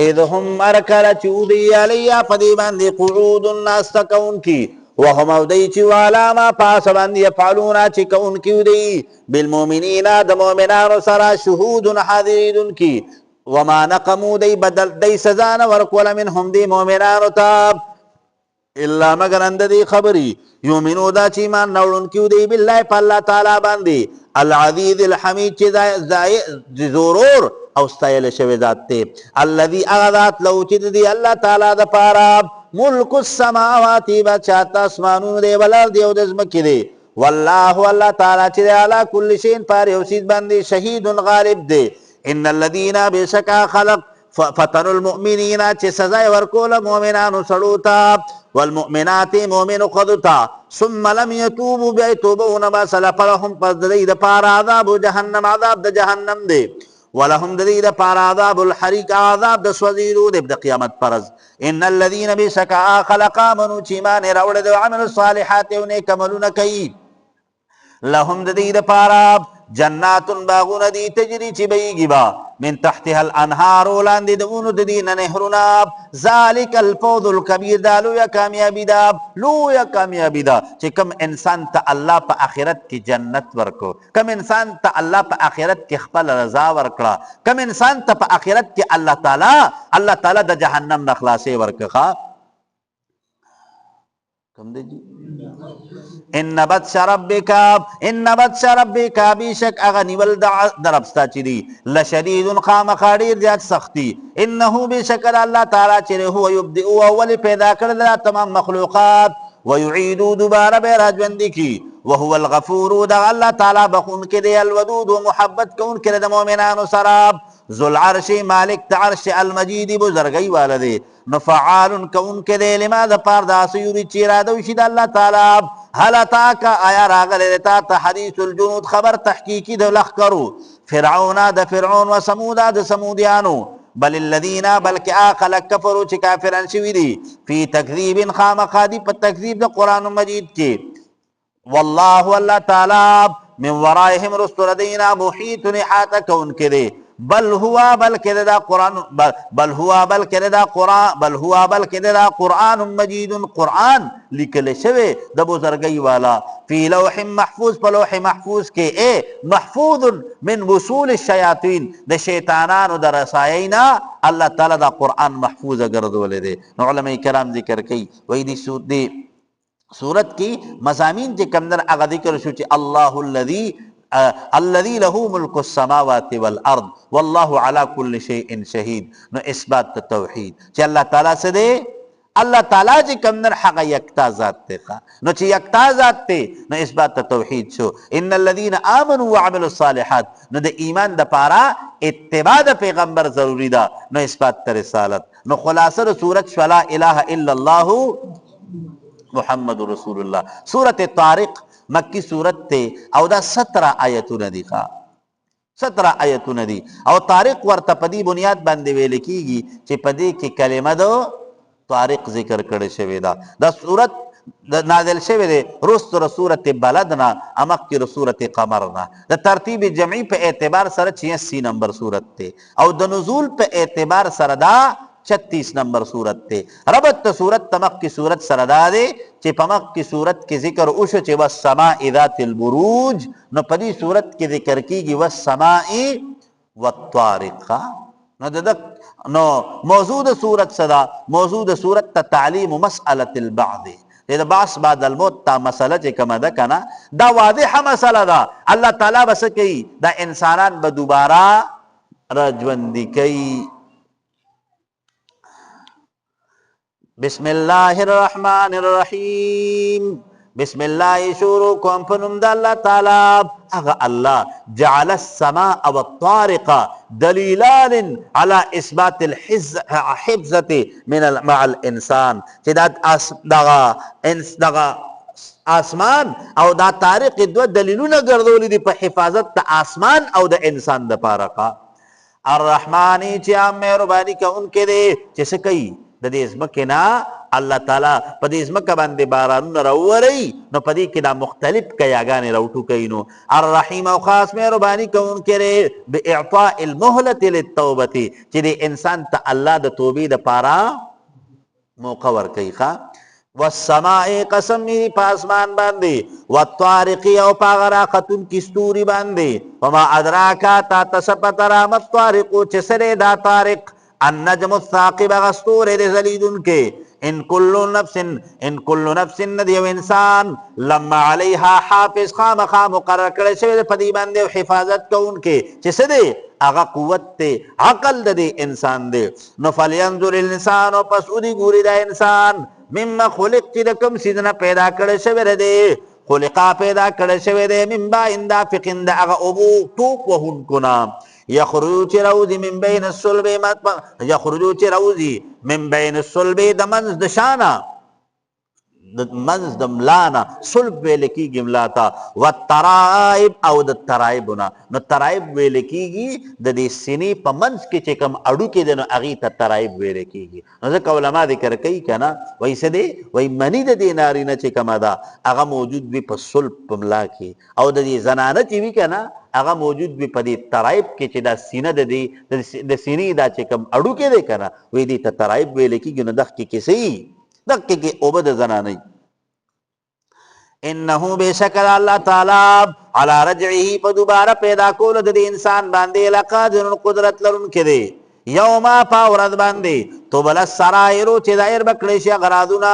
اذهم ارکل چودی علیا پدی باندې قعود الناس تکون کی وهم اودی چی والا ما پاس باندې يفعلون چی کون کی دی بالمؤمنین د مؤمنانو سره شهود حاضرین کی وما نقموا دی بدل دی سزا نه ورکول منهم دی مؤمنانو ته الا مگر اند دی خبری یومنو دا چی ایمان نوړون کیو دی بالله په الله تعالی باندې العزیز الحمید چې زورور او ستایل شوی ذات ته الذي اغذات لو چې دی الله تعالی د پاره ملک السماوات بچات اسمانونو دی ولر دی او د زمکې دی والله الله تعالی چې علی کل شیء پر یو شی باندې شهید غالب دی ان الذين بشکا خلق فتنوا المؤمنین چې سزا ورکول مؤمنانو سړو ته والمؤمنات مؤمن خذتا ثم لم يتوبوا بيتوبون ما سلف لهم فذليل پار عذاب جهنم عذاب د جهنم دے ولهم دليل پار عذاب الحريق عذاب د سوزیرو د قیامت پرز ان الذين بشكا خلق امنوا چیمان راوړ د عمل الصالحات او نیک عملونه کوي لهم دليل پار جنات باغون دی تجری چی بیگی با من تحتها الانهار ولاندې دونو د دین نهرنا ذالک الفوز الكبير دا لویا کامیابی دا لویا کامیابی دا چې کم انسان ته الله په آخرت کې جنت ورکو کم انسان ته الله په آخرت کې خپل رضا ورکړه کم انسان ته په آخرت کې الله تعالی د جهنم نه خلاصې ورکړه کم دی جی ان بطش ربک بیشک اغا نیول دربستا چی دی لشدید خامخاڑیر زیاد سختی انہو بیشکر اللہ تعالی چی هو یبدئو اولی پیدا کردہ تمام مخلوقات ویعیدو دوبارہ بے راجوندی کی وهو الغفور دا اللہ تعالی بخون کے دے الودود و محبت کون کے دے مومنان و سراب ذو العرش مالک تعرش المجید بزرگی والدے نفعال کون کے دے لما دا پار دا سیوری چیرا دوشید اللہ تعالی حل اتاکا آیا راغل دیتا تا حدیث الجنود خبر تحقیقی دا لخ کرو فرعون دا فرعون و سمودا دا سمودیانو بل الذین بلکہ آخلق کفرو چی کافران شوی دی فی تکذیب خام خادی پر تکذیب دا قرآن مجید کی واللہ اللہ تعالی من ورائهم رسول دینا محیط نحاتا کون کے دے بل ہوا بل دا قرآن مجید قرآن لکل شوے دا بزرگی والا فی لوح محفوظ پا لوح محفوظ کے اے محفوظ من وصول الشیاطین دا شیطانان دا رسائینا اللہ تعالی دا قرآن محفوظ گردو لے دے علماء کرام ذکر کی وہی دی سورت کی مضامین کے کمدر اگا ذکر شو چی اللہ الذي له ملك السماوات والارض والله على كل شيء شهيد نو اثبات توحید چې الله تعالی سے دے اللہ تعالی جی کمدر حق یکتا ذات تے نو چی یکتا ذات تے نو اثبات توحید شو ان الذين آمنوا وعملوا الصالحات نو دے ایمان دا پارا اتباع دا پیغمبر ضروری دا نو اثبات رسالت نو خلاصر سورت لا الہ الا اللہ محمد رسول اللہ سورت طارق مکی صورت تے او دا 17 آیتون دی 17 آیتون دی او طارق ورطا پدی بنیاد باندے ویلے کی گی چی پدی کی کلمہ دو طارق ذکر کرے شوی دا صورت نازل شوی دے رست رسورت بلدنا امک کی رسورت قمرنا دا ترتیب جمعی پہ اعتبار سر 86 نمبر صورت تے او دا نزول پہ اعتبار سر دا 36 نمبر صورت تے ربط صورت تمک کی صورت سردا دے چی پمک کی صورت کی ذکر اوشو چی والسماء ذات البروج نو پدی صورت کی ذکر کی گی والسماء والطارق نو موضوع صورت صدا موضوع صورت تا تعلیم مسئلت البعض دا باس بعد الموت تا مسئلہ چی کم دا کنا دا واضح مسئلہ دا اللہ تعالیٰ بس کئی دا انسانان بدوبارہ رجوندی کئی بسم اللہ الرحمن الرحیم بسم اللہ شروع کم پنم دا اللہ تعالی اگا اللہ جعل السماء والطارق دلیلان على اثبات الحفظت مع الانسان چی دا آسمان او دا طارق دو دلیلون گردولی دی پا حفاظت دا آسمان او دا انسان دا پارقا الرحمن چې عام مهرباني کوونکی دی چې څه کوي د دې ځمکې نه الله تعالی په دې ځمکه باندې بارانونه راووري نو په دې کې دا مختلف کیاګانې راوټوکوي نو الرحیم او خاص مهرباني کوونکی دی باعطاء المهلة للتوبة چې د انسان ته الله د توبې دپاره موقع ورکوي ښه والسماء قسم می پاسمان باندې والطارق او پاغه راختونکي ستوري باندې وما ادراکا تا تسپت رامت طارق چې سره دا طارق النجم الثاقب غستور د زلیدونکې ان كل نفس ندی و انسان لما علیها حافظ خامخا مقرر کړی شوی په دې باندې حفاظت کوونکې چې څه دی هغه قوت دی عقل د دې انسان دی نو فلینظر الانسان او پس ودې ګوري دا انسان مما خلق چې د کوم څیز نه پیدا کړی شوی دی خلقا پیدا کړی شوی دی من بعد دافقین د هغه اوبو ټوپ وهونکو نه یخرجو چې راوځي من بین الصلب یخرجو چې راوځي من بین الصلب د منځ د شانه د منځ د ملانا صلب ویل کېږي ملا ته والترائب او د ترائبونه نو ترائب ویل کېږي د دې سینې په منځ کې چې کوم اډوکې دی نو هغې ته ترائب ویل کېږي نو ځکه علما ذکر کوي که نه وایي څه دی وایي مني د دې نارینه چې کومه ده هغه موجود وي په صلب په ملا کې او د دې زنانه چې وي که نه هغه موجود وي په دې ترائب کې چې دا سینه د سینې دا چې کوم اډوکې دی که نه وایي دې ته ترائب ویل کېږي نو دغه کې څه وي دقیقه کې اوبه د زنانه انه بشکل الله تعالی علی رجعه په دوباره پیدا کولو د انسان باندې لقادر قدرت لرونکی دی یوما په ورځ باندې تبل السرائر چې دایر بکړی شي غرادونه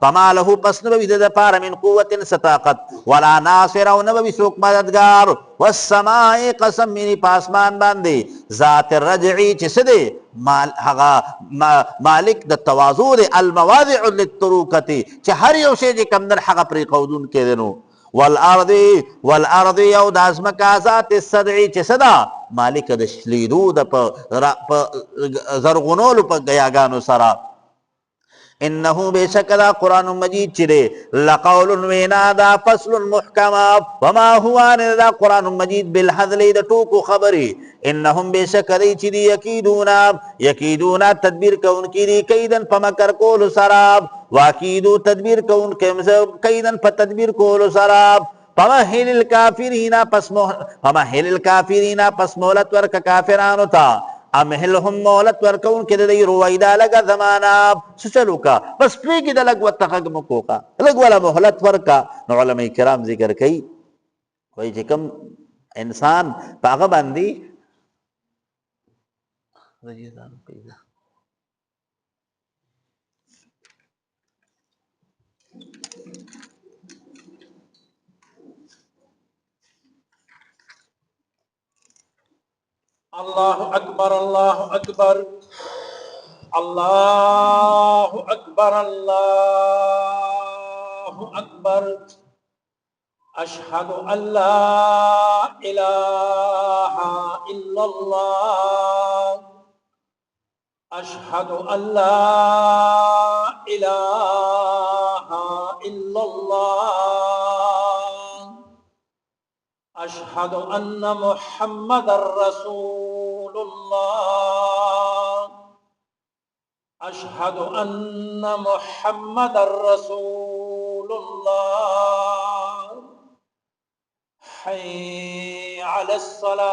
فما له پس نو وي د پاره من قوت طاقت ولا ناصر او نو وي څوک مددگار والسماء قسم من پاسمان باندې ذات الرجعی چې څه دی هغه مالک د تواضع المواضع للطروقه چې هر یو شی چې کم در هغه پرې قودون کې دنو والارض یو د ازمکه ذات الصدع چې صدا مالک د شلیدو د په زرغونولو په غیاګانو سره انه بشکل قرآن مجید چې دی لقول وینا دا فصل محکم وما هو دا قرآن مجید بالحذل د ټوکو خبرې انهم بشکل چې دی یکیدون تدبیر کوونکي دي کیدن په مکر کولو سره واکیدو تدبیر کوونکي کیدن په تدبیر کولو سره فمهل الکافرین پس مهلت ورک کافرانو ته امهلهم مهلت ورکون کې د دې رویدا لګه زمانہ سچلو کا بس پریږي د لګ وتخګ مکو کا لګ ولا مهلت ورکا نو علماء کرام ذکر کوي وایي چې کوم انسان پاغه باندې الله أكبر الله أكبر الله أكبر الله أكبر أشهد أن لا إله إلا الله أشهد أن لا إله إلا الله أشهد أن محمد رسول الله أشهد أن محمد رسول الله حي على الصلاة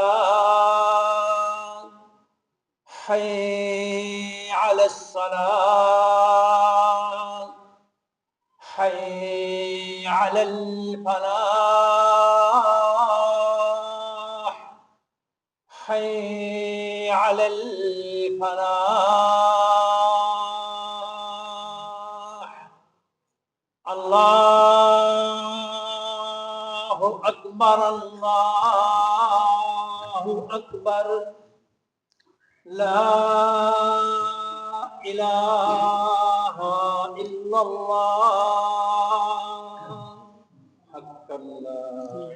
حي على الصلاة حي على الفلاح حي على الفلاح الله أكبر الله أكبر لا إله إلا الله حق لا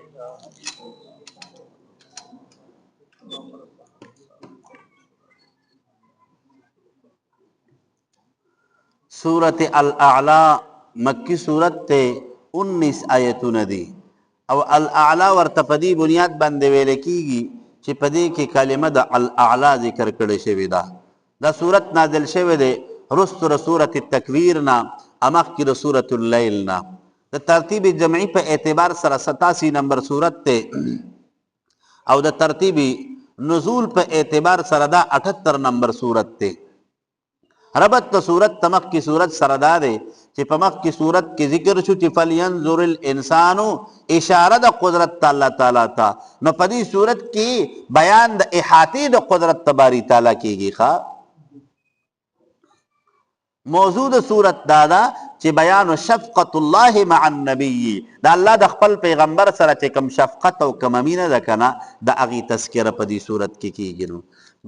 إله إلا الله. सूरत अल-अअला मक्की सूरत ते 19 आयतुन दी او الاعلى ورته په دې بنیاد باندې ویل کیږي چې په دې کې کلمه د الاعلى ذکر کړی شوې ده. دا صورت نازل شوی دی رستو سورۃ التکویر نه امخکې د سورۃ اللیل نه. د ترتیب جمعي په اعتبار سره 87 نمبر صورت ته او د ترتیب نزول په اعتبار سره دا 78 نمبر صورت ته. ربط د صورت تمخ کی صورت سره دا دی چې په مخ کی صورت کې ذکر شو چې فلینظر الانسان اشاره د قدرت الله تعالی ته، نو په دې صورت کې بیان د احاطې د قدرت تباری تعالی کېږي. ښا موضوع د صورت دا ده چې بیان شفقت الله مع النبي، دا الله د خپل پیغمبر سره چې کوم شفقت او کوم مینه ده کنه د هغې تذکره په دې صورت کې کېږي. نو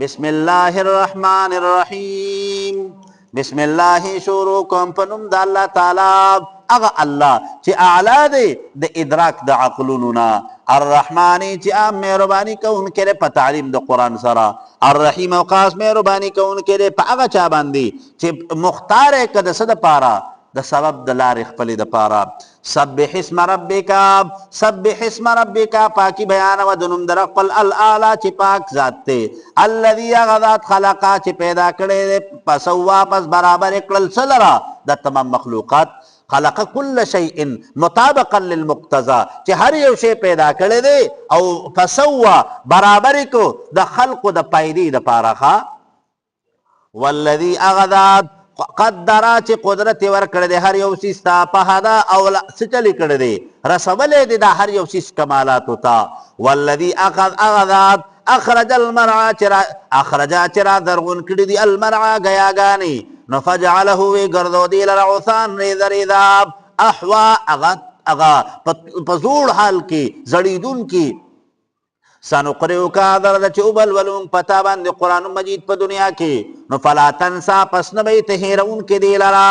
بسم الله الرحمن الرحیم، بسم الله شروع کوم په نوم د الله تعالی هغه الله چې اعلی دی د ادراک د عقلونو نه، الرحمن چې عام مهرباني کوونکی دی په تعلیم د قرآن سره، الرحیم او خاص مهرباني کوونکی دی په هغه چا باندې چې مختار یې که د څه دپاره د سبب د لارې خپلې دپاره. سبح اسم ربک، سبح اسم ربک پاکی بیانوه د نوم در خپل الاعلی چې پاک ذات دی، الذي هغه ذات خلقه چې پیدا کړی دی فسوا پس برابر یې کړل څه لره د تمام مخلوقات، خلق كل شيء مطابقا للمقتضى چې هر یو شی پیدا کړی دی او فسوا برابر کو د خلقو د پایدې د پاره. والذي اغذات قدر چې قدرت ورکړی دی هر یو شی ستا په هدا او څه چلی کړی دی رسولی دی دا هر یو شی کمالاتو ته. والذي اغذات اخرج المرعى اخرجا چې را درغون کړي دي المرعى ګیاګانې، نو فجعله وی ګرځودي لره عثان ریزه ریزه احوا اغا په زوړ حال کې زړیدون کې. سنقرئک درد چې وبلولون پتا باندې قرآن مجید په دنیا کې، نو فلا تنسا پس نه به ته هېرونکې دی لره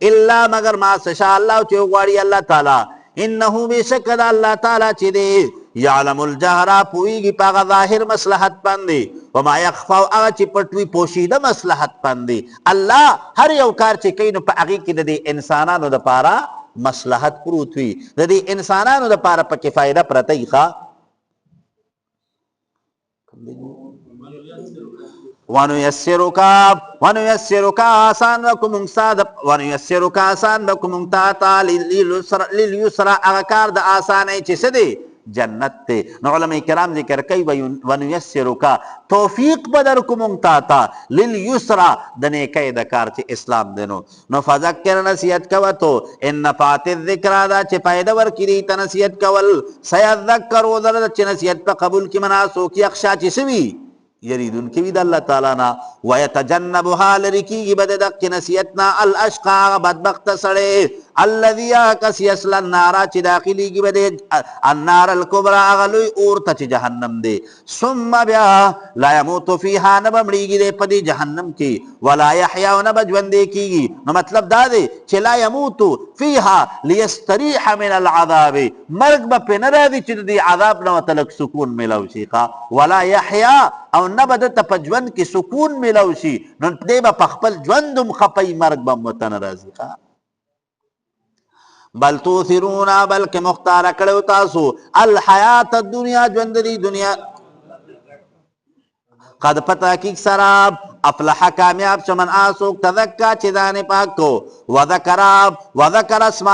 الا مگر ما شاء الله چې وغواړي الله تعالی، انه بېشک د الله تعالی چې دی یعلم الجهر پویږي په هغه ظاهر مصلحت باندې، وما یخفا هغه چې پټ وي پوشیده مصلحت باندې. الله هر یو کار چې کوي نو په هغې کې د دې انسانانو دپاره مصلحت پروت وي، د دې انسانانو دپاره پکې فایده پرته وي. ښه ونیسرک آسان بکو مونږ ونیسرک آسان بکو مونږ تا ته للیسرا هغه کار د آسانۍ چې څه دی جنت ته. نو علماء کرام ذکر کوي ونیسرک توفیق به درکو مونږ تا ته للیسرا د نیکۍ د کار چې اسلام دی. نو فذکر نصیحت کوه تو ان نفعت الذکرا دا چې فایده ورکړي دی ته نصیحت کول، سیذکر ودرد چې نصیحت په قبول کې مناسوک یخشا چې سوي یریدون کې وي د الله تعالی نه، ویتجنبها لرې کېږي به د دقې نصیحت نه الاشقا هغه بدبخته سړی الذي کس یصلی النار چې داخلېږي به د النار الکبرى هغه لوی اور ته چې جهنم دی. ثم بیا لا یموت فیها نه به مړېږي دی په دې جهنم کې، ولا یحیا او نه به ژوندی کېږي. نو مطلب دا دی چې لا یموت فیها لیستریح من العذاب، مرګ به پرې نه راځي چې د دې عذاب نه ورته لږ سکون میلاو شي، ولا یحیا او نه به دته په ژوند کې سکون میلاو شي، نو دی به په خپل ژوند هم خپوي، مرګ به هم ورته نه راځي. بل توثرون بلکې مختاره کړی تاسو الحیات الدنیا ژوند دی دنیا، قد په تحقیق سره افلح کامیاب شمن آسوک تذکا چې ځان پاک کو وذکر اسم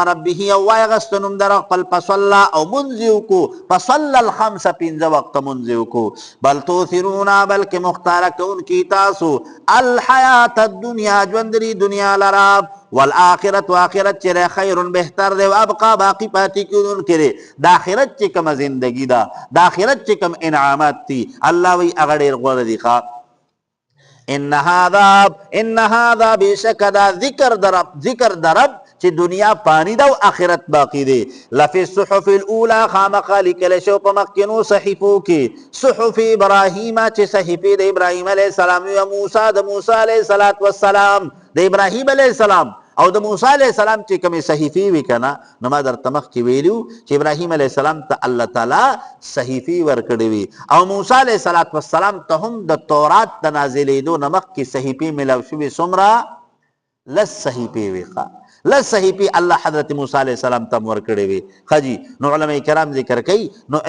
ربه او وایغست نوم در خپل فصلی او منځ وکړو فصلی الخمس پنځه وخته منځ وکړو. بل توثرون بلکې مختاره کوونکي تاسو الحیات الدنیا ژوند دی دنیا لره، والآخرت و آخرت چې خیر بهتر دی او ابقا باقی پاتې کېدونکی دی. د آخرت چې کومه زندګي ده د آخرت چې کوم انعامات دي الله وایي هغه ډېر غوره دي. ان هذا بېشکه دا ذکر درب چې دنیا پانی ده او آخرت باقی دی. لفی الصحف الاولی خامخا لیکلی شو په مخکینو صحیفو کې، صحف ابراهیم چې صحیفې د ابراهیم علیه السلام او موسی د موسی علیه السلام د ابراهیم علیه السلام او د موسی علیه السلام چې کومې صحیفې وي که نه، نو ما درته مخکې ویلي وو چې ابراهیم علیه السلام ته الله تعالی صحیفې ورکړې وي او موسی علیه السلام ته هم د تورات د نازلېدو نه مخکې صحیفې میلاو شوې څومره 10 صحیفې وي. لس صحیفی الله حضرت موسی علیہ السلام تم ورکړي وي خجی نو علماء کرام ذکر کوي نو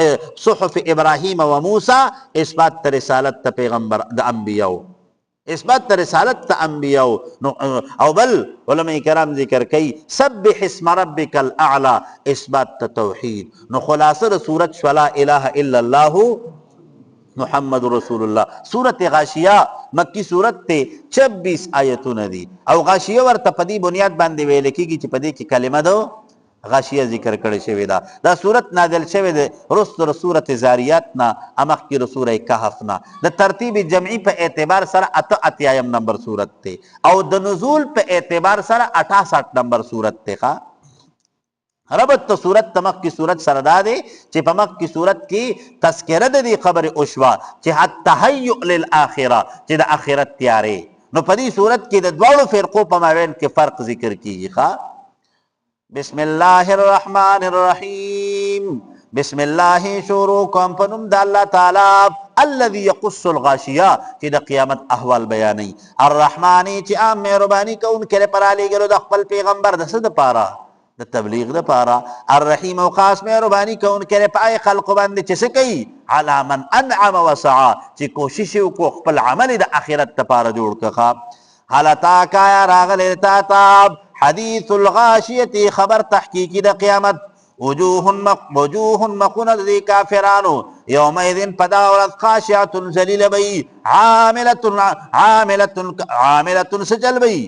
صحف ابراهیم و موسی اثبات ته رسالت ته پیغمبر د انبیاء اثبات ته رسالت ته انبیاء نو او بل علماء کرام ذکر کوي سبح اسم ربک الاعلى اثبات ته توحید نو خلاصه سورۃ لا اله الا الله محمد رسول الله سورت غاشیہ مکی سورت تے 26 آیتونه دي او غاشیہ ورته پدی بنیاد باندې ویل کیږي چې پدی کې کلمه دو غاشیہ ذکر کړي شوی دا سورت نازل شوی ده رست سورت زاریات نا امخ کی سورہ کهف نا د ترتیب جمعی په اعتبار سره اتیایم نمبر سورت ته او د نزول په اعتبار سره 68 نمبر سورت ته ربط تو صورت تمک کی صورت سردادے چی پمک کی صورت کی تذکرہ دی خبر اشوا چی حد تحیع للآخرہ چی دا آخرت تیارے نو پدی صورت کی دا دوڑو فرقو پماوین کے فرق ذکر کی خواہ بسم اللہ الرحمن الرحیم بسم اللہ شروع کم پنم دا اللہ تعالی الذي يقص الغاشیہ چی دا قیامت احوال بیانی الرحمانی چی عام مہربانی کا ان کے پرالی گلو دا خپل پیغمبر دا صد پارا دا تبلیغ دا پارا الرحیم و خاص مہربانی کا ان کے پائے خلق باندے چی سکی علا من انعم و سعا چی کوششی کو خپل عمل دا آخرت تا پارا جوڑ کا خواب حالتا کایا راغل تاتاب حدیث الغاشیتی خبر تحقیقی دا قیامت وجوہ مقند دی کافرانو یومئذن پداورت خاشعت زلیل بئی عاملت سجل بئی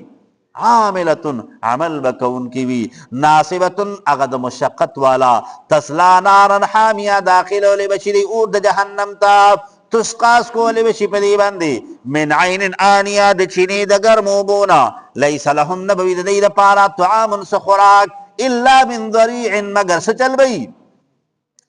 عاملتن عمل بکون کی بھی ناصبتن اغد مشقت والا تسلا نارن حامیہ داخل ولی بشری اور دا جہنم تا تسقاس کو ولی بشی پدی بندی من عین آنیا دا چینی دا گرمو بونا لیس لهم نبوی دا دی دا پارا طعام سخوراک الا من ضریع مگر سچل بئی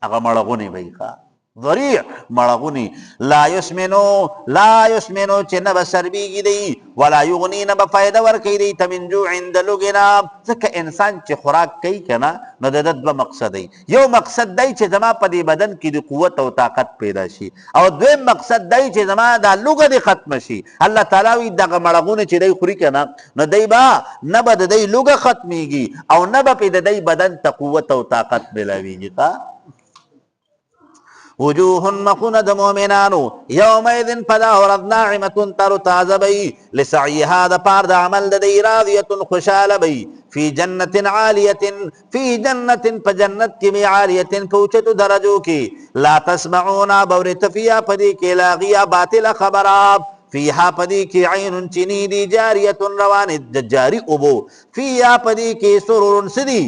اغا مڑغونی بئی خواہ ضریع مڑغونی لا یسمنو چه نب سربیگی دی ولا یغنی نب فائدہ ورکی دی تمن جو عند لگنا زکا انسان چه خوراک کئی کنا نددد با مقصد دی یو مقصد دی چه زما پا دی بدن کی دی قوت و طاقت پیدا شی او دویم مقصد دی چه زما دا لگ دی ختم شی اللہ تعالیوی دا مڑغونی چه دی خوری کنا ندی با نب دی لگ ختمیگی او نب پی دی بدن تا قوت و طاقت ملاویگی وجوہ مخند مومنانو یومئذن پداورد ناعمتن تر تازبئی لسعیها دا پار دا عمل دا دی راضیتن خوشال بئی فی جنت عالیت فی جنت پا جنت کی میں عالیت پوچھت درجو کی لا تسمعونا بورت فیا پدی کے لاغیا باطل خبراب فیہا پدی کی عین چنی دی جاریت روان جاری ابو فیہا پدی کی سرور سدی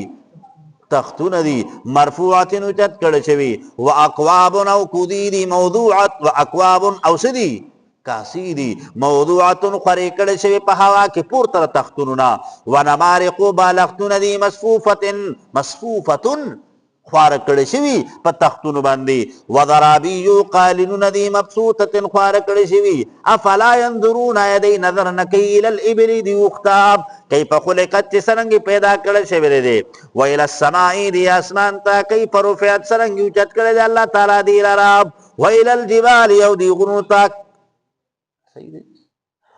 تختون دی مرفوعات اچت کڑشوی و اقواب او کودی دی موضوعات و اقواب او سدی کاسی دی موضوعات خوری کڑشوی پہاوا کی پور تر تختوننا و نمارقو بالختون دی مصفوفتن خوار کڑشوی پا تختون باندی و ضرابیو قالنون دی مبسوطت خوار کڑشوی افلا ينظرون ایدی نظر نکی الالعبر دی اختاب کئی پا خلقت چی سرنگی پیدا کڑشوی دے و الى السمائی دی اسمان تا کئی پا رفعت سرنگی اچت کڑے دے اللہ تعالیٰ دی لراب و الى الجبال یو دی غنوتا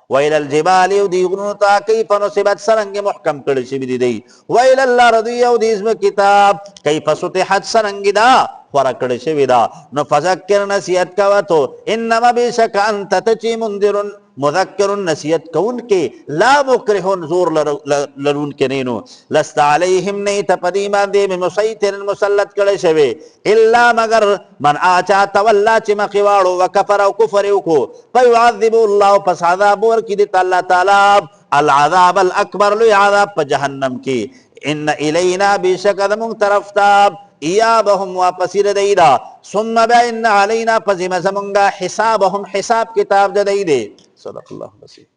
وَإِلَى الْجِبَالِ يَوْدِي غُنُوتَا كَيْفَ نُصِبَتْ سَرَنْگِ محکم کڑشی بھی دی وَإِلَى الْأَرْضِ يَوْدِي اسم کتاب كَيْفَ سُطِحَتْ سَرَنْگِ دا خورا کڑشی بھی دا نفذکر نسیت کواتو انما بیشک انت تچی مندرن مذکر نسیت کون کے لا مکرہن زور لرون کے نینو لست علیہم نیت پدیمان دے میں مسیطر مسلط کڑشی بھی اللہ مگر من آچا تولا چی مخیوارو وکفر و کفریو کو فیعذب اللہ پس عذاب ورکی دیتا اللہ تعالی العذاب الاکبر لوی عذاب پا جہنم کی ان الینا بیشک دمون طرفتاب ایابهم واپسیر دیدا ثم بین علینا پزیم زمانگا حسابهم حساب کتاب جدیدے صدق اللہ بسیط